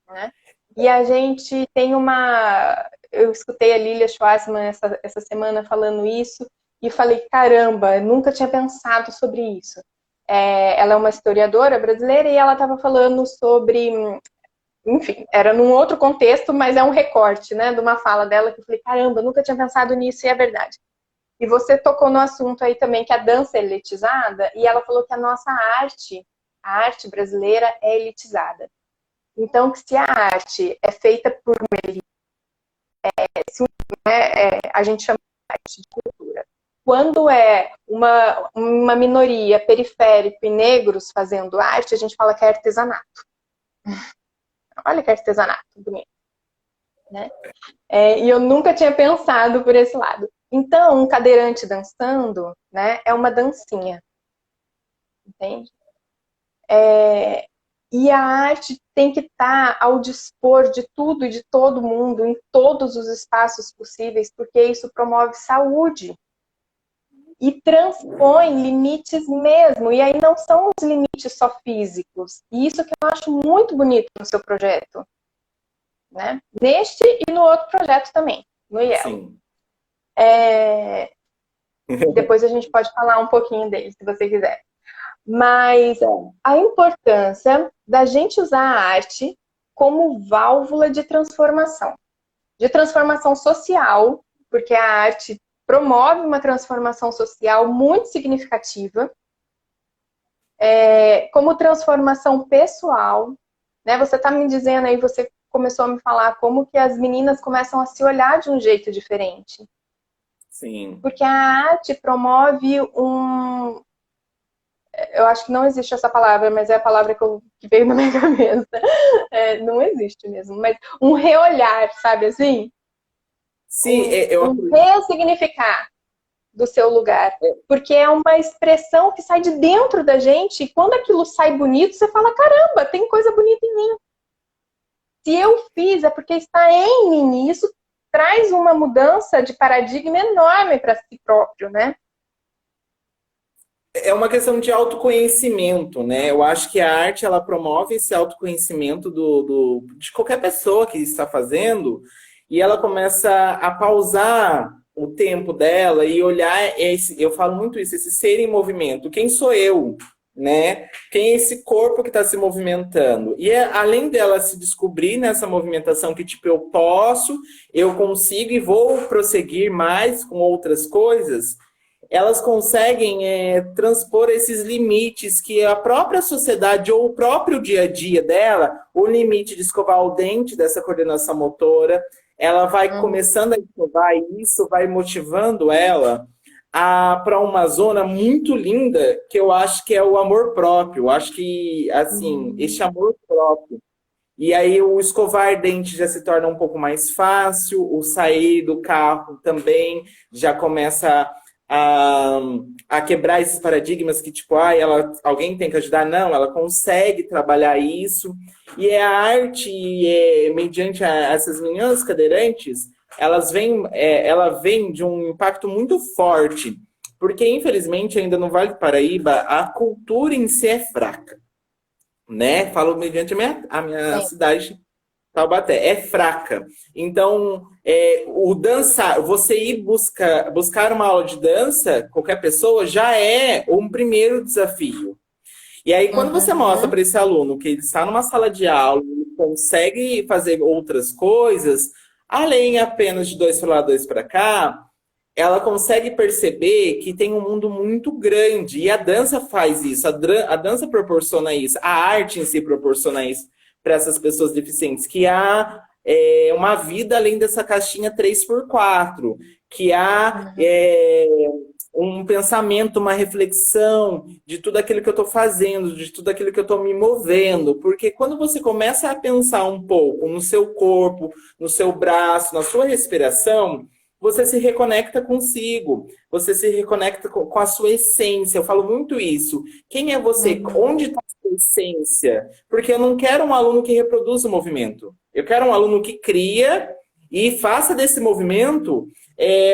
Né? E a gente tem uma. Eu escutei a Lilia Schwarzman essa semana falando isso e falei: caramba, eu nunca tinha pensado sobre isso. Ela é uma historiadora brasileira e ela estava falando sobre. Enfim, era num outro contexto, mas é um recorte, né, de uma fala dela que eu falei: caramba, eu nunca tinha pensado nisso e é verdade. E você tocou no assunto aí também que a dança é elitizada e ela falou que a arte brasileira é elitizada. Então, que se a arte é feita por a gente chama de arte de cultura. Quando é uma minoria periférica e negros fazendo arte, a gente fala que é artesanato. Olha que artesanato bonito, né? E eu nunca tinha pensado por esse lado. Então, um cadeirante dançando, né, é uma dancinha, entende? E a arte tem que estar ao dispor de tudo e de todo mundo, em todos os espaços possíveis, porque isso promove saúde e transpõe limites mesmo. E aí não são os limites só físicos. E isso que eu acho muito bonito no seu projeto, né? Neste e no outro projeto também, no IELO. Sim. Depois a gente pode falar um pouquinho dele, se você quiser. Mas a importância da gente usar a arte como válvula de transformação social, porque a arte promove uma transformação social muito significativa, como transformação pessoal, né? Você está me dizendo aí, você começou a me falar como que as meninas começam a se olhar de um jeito diferente. Sim. Porque a arte promove eu acho que não existe essa palavra, mas é a palavra que veio na minha cabeça. Não existe mesmo, mas um reolhar, sabe assim? Sim, Um ressignificar do seu lugar. Porque é uma expressão que sai de dentro da gente, e quando aquilo sai bonito, você fala, caramba, tem coisa bonita em mim. Se eu fiz, é porque está em mim. E isso traz uma mudança de paradigma enorme para si próprio, né? É uma questão de autoconhecimento, né? Eu acho que a arte, ela promove esse autoconhecimento de qualquer pessoa que está fazendo, e ela começa a pausar o tempo dela e olhar eu falo muito isso, esse ser em movimento. Quem sou eu, né? Quem é esse corpo que está se movimentando? E além dela se descobrir nessa movimentação que, tipo, eu consigo e vou prosseguir mais com outras coisas, elas conseguem transpor esses limites que a própria sociedade ou o próprio dia a dia dela, o limite de escovar o dente dessa coordenação motora, ela vai começando a escovar e isso vai motivando ela para uma zona muito linda, que eu acho que é o amor próprio. Eu acho que, assim, esse amor próprio. E aí o escovar dente já se torna um pouco mais fácil, o sair do carro também já começa a quebrar esses paradigmas que, tipo, alguém tem que ajudar. Não, ela consegue trabalhar isso. E a arte, mediante essas meninas cadeirantes, ela vem de um impacto muito forte, porque, infelizmente, ainda no Vale do Paraíba, a cultura em si é fraca, né? Falo mediante a minha cidade, Taubaté, é fraca. Então, o dançar, você ir buscar uma aula de dança, qualquer pessoa, já é um primeiro desafio. E aí, quando você mostra para esse aluno que ele está numa sala de aula, ele consegue fazer outras coisas, além apenas de 2 para lá, 2 para cá, ela consegue perceber que tem um mundo muito grande. E a dança faz isso, a dança proporciona isso, a arte em si proporciona isso para essas pessoas deficientes, que há uma vida além dessa caixinha 3x4, que há um pensamento, uma reflexão de tudo aquilo que eu estou fazendo, de tudo aquilo que eu estou me movendo. Porque quando você começa a pensar um pouco no seu corpo, no seu braço, na sua respiração, você se reconecta consigo, você se reconecta com a sua essência. Eu falo muito isso. Quem é você? Onde está a sua essência? Porque eu não quero um aluno que reproduza o movimento. Eu quero um aluno que cria e faça desse movimento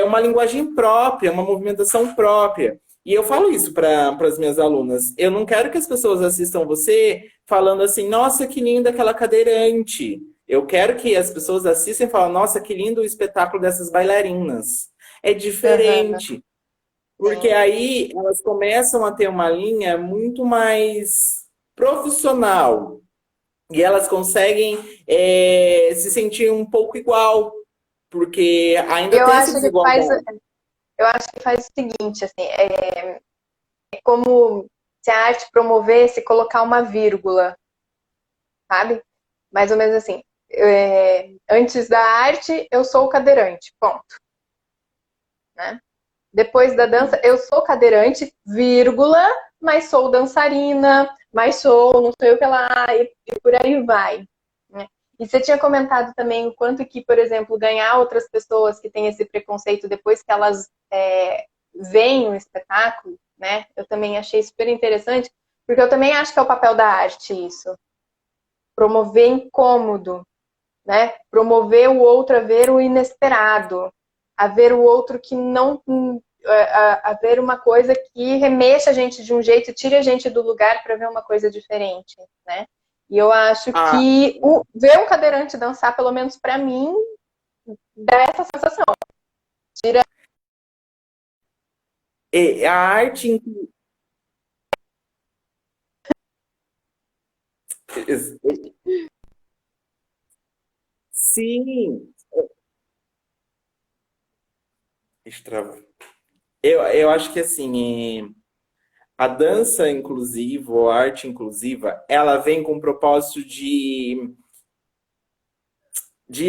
uma linguagem própria, uma movimentação própria. E eu falo isso para as minhas alunas. Eu não quero que as pessoas assistam você falando assim, nossa, que linda aquela cadeirante. Eu quero que as pessoas assistam e falem, nossa, que lindo o espetáculo dessas bailarinas. É diferente. Porque aí elas começam a ter uma linha muito mais profissional. E elas conseguem se sentir um pouco igual. Porque ainda tem essa desigualdade. Eu acho que faz o seguinte, assim, é como se a arte promovesse colocar uma vírgula, sabe? Mais ou menos assim. Antes da arte, eu sou cadeirante, ponto. Né? Depois da dança, eu sou cadeirante, vírgula, mas sou dançarina, mas sou, não sei o que lá, e por aí vai. Né? E você tinha comentado também o quanto que, por exemplo, ganhar outras pessoas que têm esse preconceito depois que elas veem o espetáculo, né? Eu também achei super interessante, porque eu também acho que é o papel da arte isso. Promover incômodo, né? Promover o outro a ver o inesperado, a ver o outro que não... A ver uma coisa que remexa a gente de um jeito, tire a gente do lugar para ver uma coisa diferente, né? E eu acho Ah, que ver um cadeirante dançar, pelo menos para mim, dá essa sensação. Tira... a arte. Sim. Extra. Eu acho que assim, a dança inclusiva, ou a arte inclusiva, ela vem com o propósito de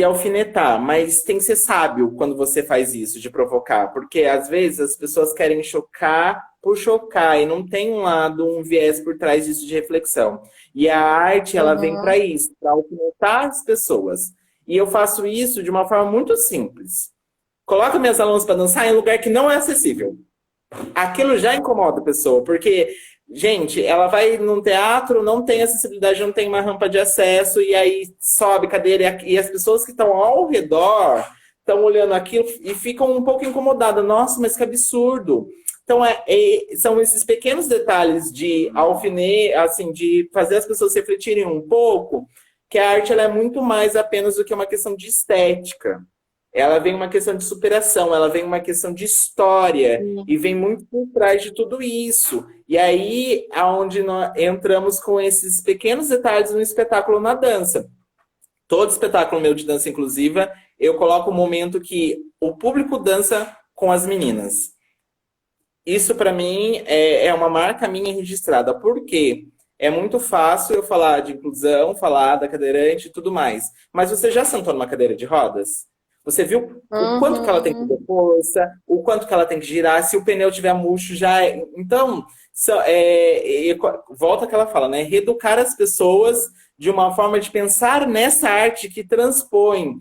alfinetar, mas tem que ser sábio quando você faz isso, de provocar, porque às vezes as pessoas querem chocar por chocar e não tem um lado, um viés por trás disso de reflexão. E a arte, ela vem Uhum. para isso, para alfinetar as pessoas. E eu faço isso de uma forma muito simples. Coloco minhas alunas para dançar em lugar que não é acessível. Aquilo já incomoda a pessoa, porque, gente, ela vai num teatro, não tem acessibilidade, não tem uma rampa de acesso, e aí sobe cadeira, e as pessoas que estão ao redor estão olhando aquilo e ficam um pouco incomodadas. Nossa, mas que absurdo! Então, são esses pequenos detalhes de alfinetar, assim, de fazer as pessoas refletirem um pouco, que a arte ela é muito mais apenas do que uma questão de estética. Ela vem uma questão de superação, ela vem uma questão de história Sim. e vem muito por trás de tudo isso. E aí aonde nós entramos com esses pequenos detalhes no espetáculo na dança. Todo espetáculo meu de dança inclusiva, eu coloco o momento que o público dança com as meninas. Isso para mim é uma marca minha registrada. Por quê? É muito fácil eu falar de inclusão, falar da cadeirante e tudo mais. Mas você já sentou numa cadeira de rodas? Você viu o quanto que ela tem que Uhum. ter força, o quanto que ela tem que girar, se o pneu tiver murcho já é... Então, volta que ela fala, né? Reeducar as pessoas de uma forma de pensar nessa arte que transpõe,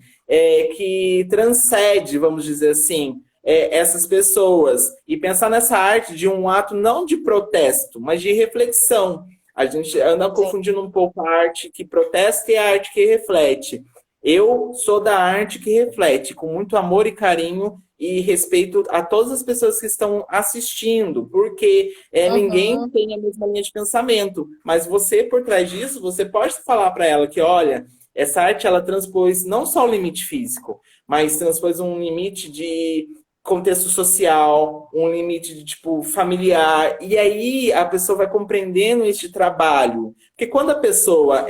que transcende, vamos dizer assim, essas pessoas. E pensar nessa arte de um ato não de protesto, mas de reflexão. A gente anda Sim. confundindo um pouco a arte que protesta e a arte que reflete. Eu sou da arte que reflete, com muito amor e carinho e respeito a todas as pessoas que estão assistindo, porque ninguém Uhum. tem a mesma linha de pensamento. Mas você, por trás disso, você pode falar para ela que, olha, essa arte ela transpôs não só o limite físico, mas transpôs um limite de contexto social, um limite de tipo familiar, e aí a pessoa vai compreendendo este trabalho. Porque quando a pessoa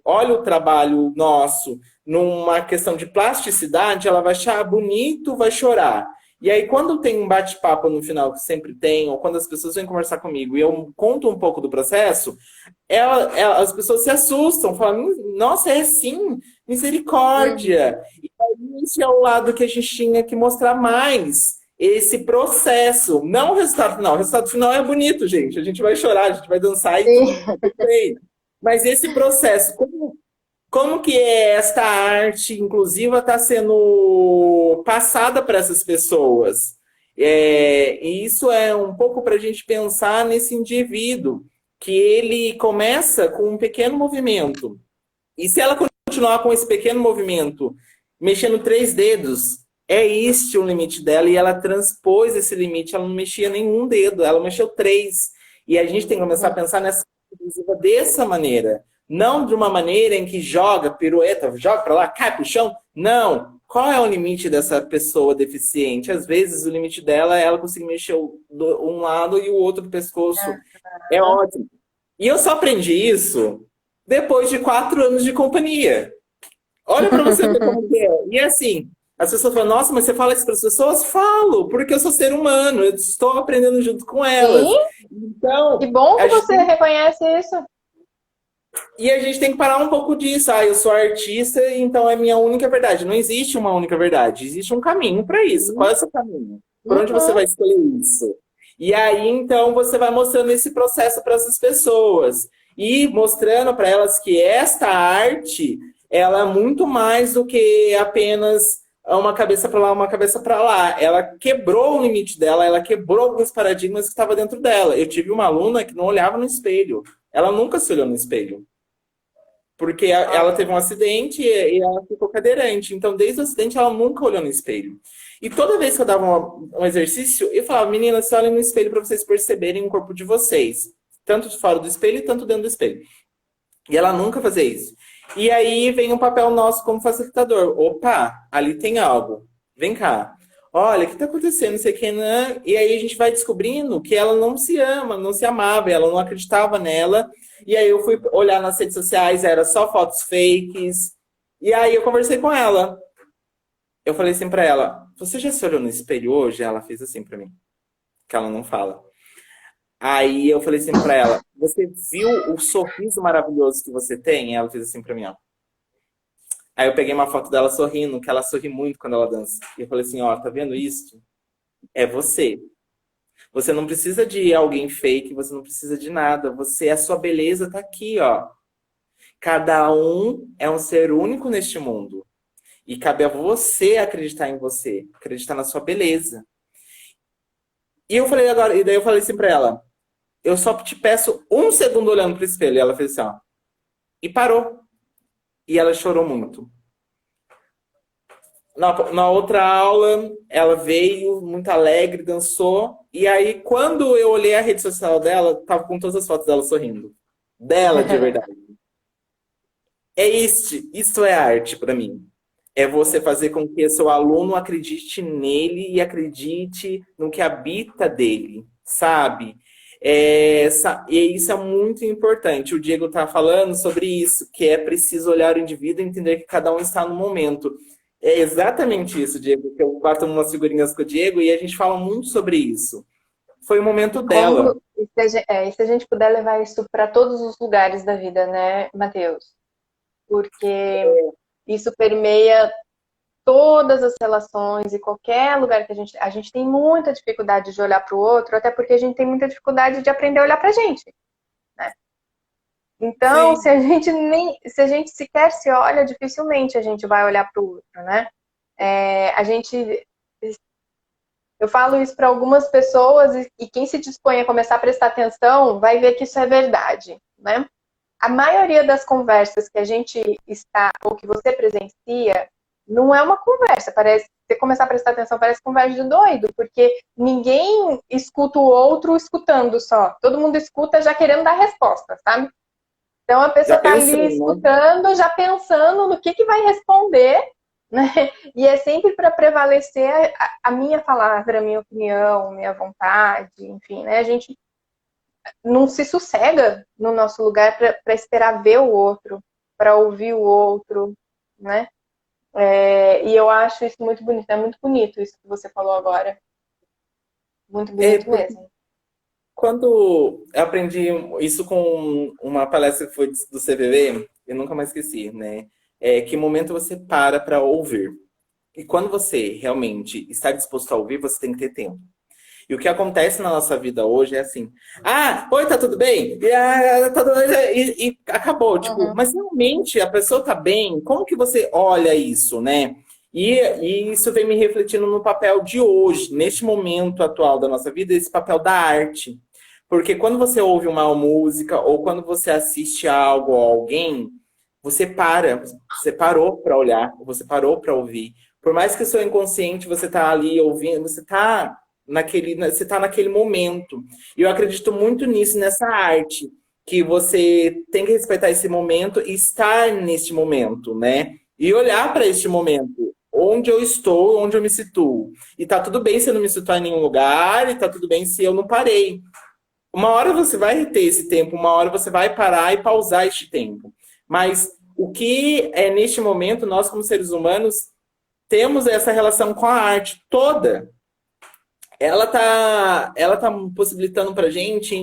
olha o trabalho nosso numa questão de plasticidade, ela vai achar bonito, vai chorar. E aí, quando tem um bate-papo no final, que sempre tem, ou quando as pessoas vêm conversar comigo e eu conto um pouco do processo, as pessoas se assustam, falam, nossa, é assim, Uhum. misericórdia. Esse é o lado que a gente tinha que mostrar mais. Esse processo, não o resultado final. O resultado final é bonito, gente. A gente vai chorar, a gente vai dançar e tudo Sim. perfeito. Mas esse processo, como que esta arte inclusiva está sendo passada para essas pessoas? E isso é um pouco para a gente pensar nesse indivíduo, que ele começa com um pequeno movimento. E se ela continuar com esse pequeno movimento, mexendo três dedos, é este o limite dela, e ela transpôs esse limite, ela não mexia nenhum dedo, ela mexeu três. E a gente tem que começar a pensar nessa inclusiva dessa maneira. Não de uma maneira em que joga, pirueta, joga para lá, cai pro chão. Não. Qual é o limite dessa pessoa deficiente? Às vezes o limite dela é ela conseguir mexer um lado e o outro do pescoço. É ótimo. E eu só aprendi isso depois de 4 anos de companhia. Olha para você ver como que é. E assim, as pessoas falam, nossa, mas você fala isso para as pessoas? Falo, porque eu sou ser humano, eu estou aprendendo junto com elas. Sim, Então, que bom a que gente você tem, reconhece isso. e a gente tem que parar um pouco disso. Ah, eu sou artista, então é minha única verdade. Não existe uma única verdade, existe um caminho para isso. Qual é o seu caminho? Por onde você Uhum. vai escolher isso? E aí, então, você vai mostrando esse processo para essas pessoas e mostrando para elas que esta arte ela é muito mais do que apenas uma cabeça para lá, uma cabeça para lá. Ela quebrou o limite dela, ela quebrou alguns paradigmas que estavam dentro dela. Eu tive uma aluna que não olhava no espelho. Ela nunca se olhou no espelho. Porque ela teve um acidente e ela ficou cadeirante. Então, desde o acidente, ela nunca olhou no espelho. E toda vez que eu dava um exercício, eu falava, meninas, se olhem no espelho para vocês perceberem o corpo de vocês. Tanto fora do espelho, tanto dentro do espelho. E ela nunca fazia isso. E aí vem um papel nosso como facilitador. Opa, ali tem algo. Vem cá. Olha, o que está acontecendo? Não sei o que, né? E aí a gente vai descobrindo que ela não se ama, não se amava, ela não acreditava nela. E aí eu fui olhar nas redes sociais, era só fotos fakes. E aí eu conversei com ela. Eu falei assim pra ela, você já se olhou no espelho hoje? Ela fez assim pra mim, que ela não fala. Aí eu falei assim pra ela, você viu o sorriso maravilhoso que você tem? Ela fez assim pra mim, ó. Aí eu peguei uma foto dela sorrindo, que ela sorri muito quando ela dança. E eu falei assim, ó, tá vendo isso? É você. Você não precisa de alguém fake, você não precisa de nada. Você, a sua beleza tá aqui, ó. Cada um é um ser único neste mundo. E cabe a você acreditar em você, acreditar na sua beleza. E eu falei agora, e daí eu falei assim pra ela, eu só te peço um segundo olhando pro espelho. E ela fez assim, ó. E parou. E ela chorou muito. Na outra aula, ela veio muito alegre, dançou. E aí, quando eu olhei a rede social dela, tava com todas as fotos dela sorrindo. Dela, de verdade. Isso é arte para mim. É você fazer com que seu aluno acredite nele e acredite no que habita dele, sabe? E isso é muito importante. O Diego está falando sobre isso, que é preciso olhar o indivíduo e entender que cada um está no momento. É exatamente isso, Diego, que eu bato umas figurinhas com o Diego e a gente fala muito sobre isso. Foi o momento dela. E se a gente puder levar isso para todos os lugares da vida, né, Matheus? Porque isso permeia todas as relações e qualquer lugar que a gente tem muita dificuldade de olhar para o outro, até porque a gente tem muita dificuldade de aprender a olhar para a gente, né? Então, Sim. se a gente sequer se olha, dificilmente a gente vai olhar para o outro, né? Eu falo isso para algumas pessoas e quem se dispõe a começar a prestar atenção vai ver que isso é verdade, né? A maioria das conversas que a gente está, ou que você presencia, não é uma conversa. Parece, se você começar a prestar atenção, parece conversa de doido, porque ninguém escuta o outro escutando só. Todo mundo escuta já querendo dar resposta, sabe? Então a pessoa está ali escutando, já pensando no que vai responder, né? E é sempre para prevalecer a minha palavra, a minha opinião, minha vontade, enfim, né? A gente não se sossega no nosso lugar para esperar ver o outro, para ouvir o outro, né? E eu acho isso muito bonito. É muito bonito isso que você falou agora. Muito bonito mesmo. Quando eu aprendi isso com uma palestra que foi do CVV, eu nunca mais esqueci, né? Que momento você para ouvir. E quando você realmente está disposto a ouvir, você tem que ter tempo. E o que acontece na nossa vida hoje é assim: ah, oi, tá tudo bem? E acabou. Tipo, mas realmente a pessoa tá bem? Como que você olha isso, né? E isso vem me refletindo no papel de hoje, neste momento atual da nossa vida, esse papel da arte. Porque quando você ouve uma música ou quando você assiste algo ou alguém, você parou para olhar, você parou para ouvir. Por mais que seu inconsciente você tá ali ouvindo, você tá naquele momento. E eu acredito muito nisso, nessa arte, que você tem que respeitar esse momento e estar neste momento, né? E olhar para este momento, onde eu estou, onde eu me situo. E tá tudo bem se eu não me situar em nenhum lugar, e tá tudo bem se eu não parei. Uma hora você vai ter esse tempo, uma hora você vai parar e pausar este tempo. Mas o que é neste momento, nós como seres humanos, temos essa relação com a arte toda. Ela tá possibilitando para a gente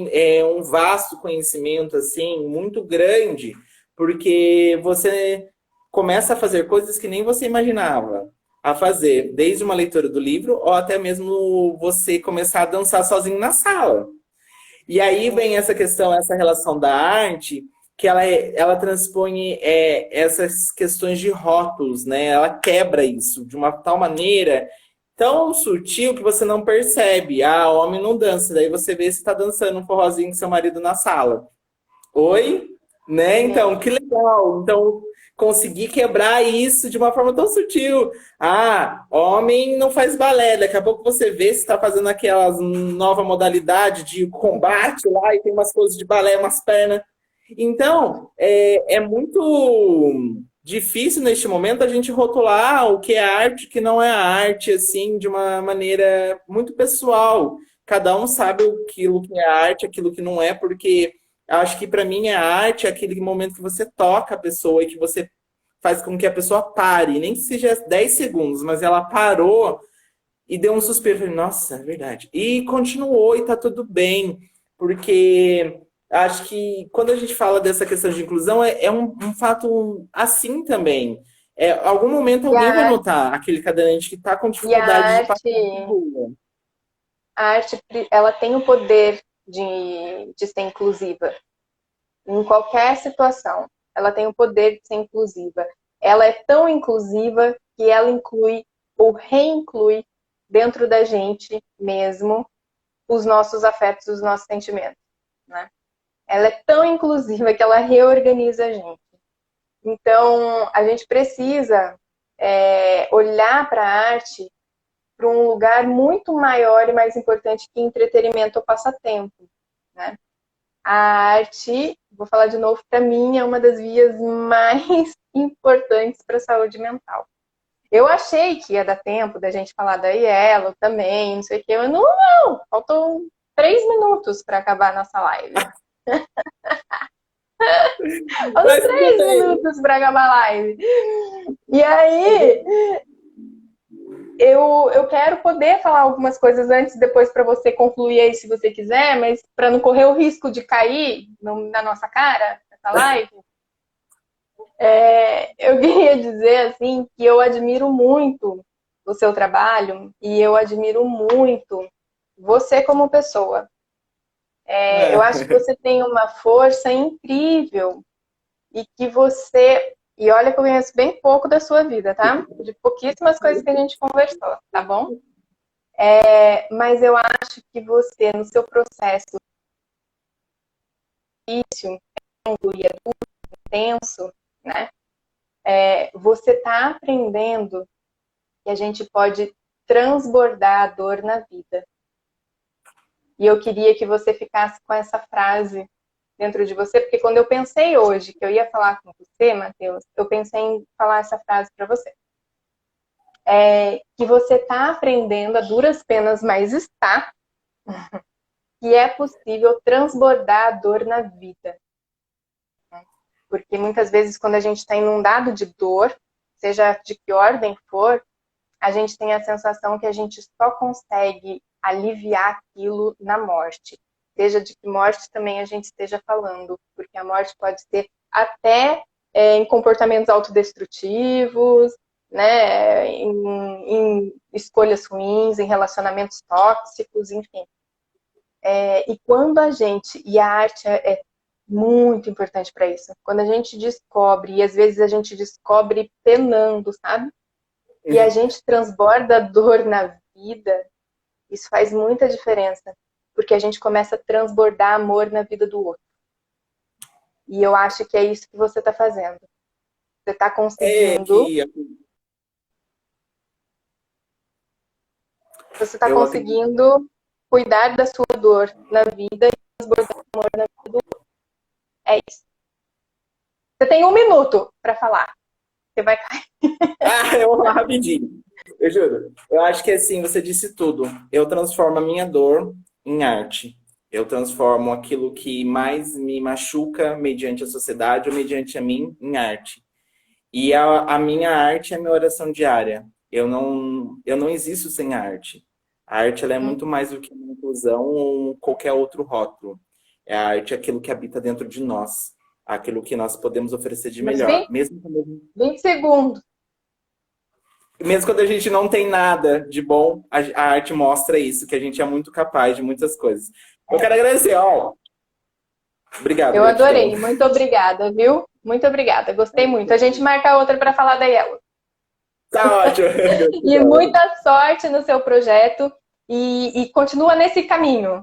um vasto conhecimento assim muito grande, porque você começa a fazer coisas que nem você imaginava a fazer, desde uma leitura do livro ou até mesmo você começar a dançar sozinho na sala. E aí vem essa questão, essa relação da arte, que ela transpõe essas questões de rótulos, né? Ela quebra isso de uma tal maneira tão sutil que você não percebe. Ah, homem não dança. Daí você vê se está dançando um forrozinho com seu marido na sala. Oi? Né? Então, que legal. Então, conseguir quebrar isso de uma forma tão sutil. Ah, homem não faz balé. Daqui a pouco você vê se está fazendo aquela nova modalidade de combate lá e tem umas coisas de balé, umas pernas. Então, é muito difícil neste momento a gente rotular o que é arte, o que não é arte, assim, de uma maneira muito pessoal. Cada um sabe aquilo que é arte, aquilo que não é, porque acho que para mim a arte é aquele momento que você toca a pessoa e que você faz com que a pessoa pare, nem que seja 10 segundos, mas ela parou e deu um suspiro. Falei, nossa, é verdade. E continuou e tá tudo bem, porque acho que quando a gente fala dessa questão de inclusão, é um fato assim também. Algum momento E alguém vai a, notar aquele cadeirante que está com e a dificuldade de passar na arte, rua. a arte, ela tem o poder de ser inclusiva. Em qualquer situação, ela tem o poder de ser inclusiva. Ela é tão inclusiva que ela inclui ou reinclui dentro da gente mesmo os nossos afetos, os nossos sentimentos, né? Ela é tão inclusiva que ela reorganiza a gente. Então, a gente precisa olhar para a arte para um lugar muito maior e mais importante que entretenimento ou passatempo, né? A arte, vou falar de novo, para mim é uma das vias mais importantes para a saúde mental. Eu achei que ia dar tempo da gente falar da Yellow também, não sei o que. Eu não, faltam 3 minutos para acabar a nossa live. Faltam Mas tudo 3 bem. minutos para acabar a live. E aí, eu quero poder falar algumas coisas antes e depois para você concluir aí se você quiser, mas para não correr o risco de cair na nossa cara, nessa live, eu queria dizer assim que eu admiro muito o seu trabalho e eu admiro muito você como pessoa. Eu acho que você tem uma força incrível e que você. E olha que eu conheço bem pouco da sua vida, tá? De pouquíssimas coisas que a gente conversou, tá bom? Mas eu acho que você, no seu processo difícil, e tenso, né? Você está aprendendo que a gente pode transbordar a dor na vida. E eu queria que você ficasse com essa frase dentro de você, porque quando eu pensei hoje que eu ia falar com você, Matheus, eu pensei em falar essa frase para você. Que você está aprendendo a duras penas, mas está, que é possível transbordar a dor na vida. Porque muitas vezes quando a gente está inundado de dor, seja de que ordem for, a gente tem a sensação que a gente só consegue aliviar aquilo na morte. Seja de que morte também a gente esteja falando, porque a morte pode ser até em comportamentos autodestrutivos, né, em escolhas ruins, em relacionamentos tóxicos, enfim. E quando a gente, e a arte é muito importante para isso, quando a gente descobre, e às vezes a gente descobre penando, sabe? E a gente transborda dor na vida, isso faz muita diferença, porque a gente começa a transbordar amor na vida do outro. E eu acho que é isso que você está fazendo. Você está conseguindo. Que Você está eu acredito. conseguindo cuidar da sua dor na vida e transbordar amor na vida do outro. É isso. Você tem 1 minuto para falar. Você vai cair. Ah, eu vou falar rapidinho. Eu juro. Eu acho que assim, você disse tudo. Eu transformo a minha dor em arte. Eu transformo aquilo que mais me machuca mediante a sociedade ou mediante a mim em arte. E a minha arte é a minha oração diária. Eu não existo sem arte. A arte ela é muito mais do que uma inclusão ou qualquer outro rótulo. A arte é aquilo que habita dentro de nós, aquilo que nós podemos oferecer de Mas melhor, 20 segundos. mesmo quando a gente não tem nada de bom, a arte mostra isso, que a gente é muito capaz de muitas coisas. Eu quero agradecer, ó. Obrigado, Eu gratidão. adorei. Muito obrigada, viu? Muito obrigada. Gostei muito. A gente marca outra para falar da Yellow. Tá ótimo, E gratidão. muita sorte no seu projeto e continua nesse caminho.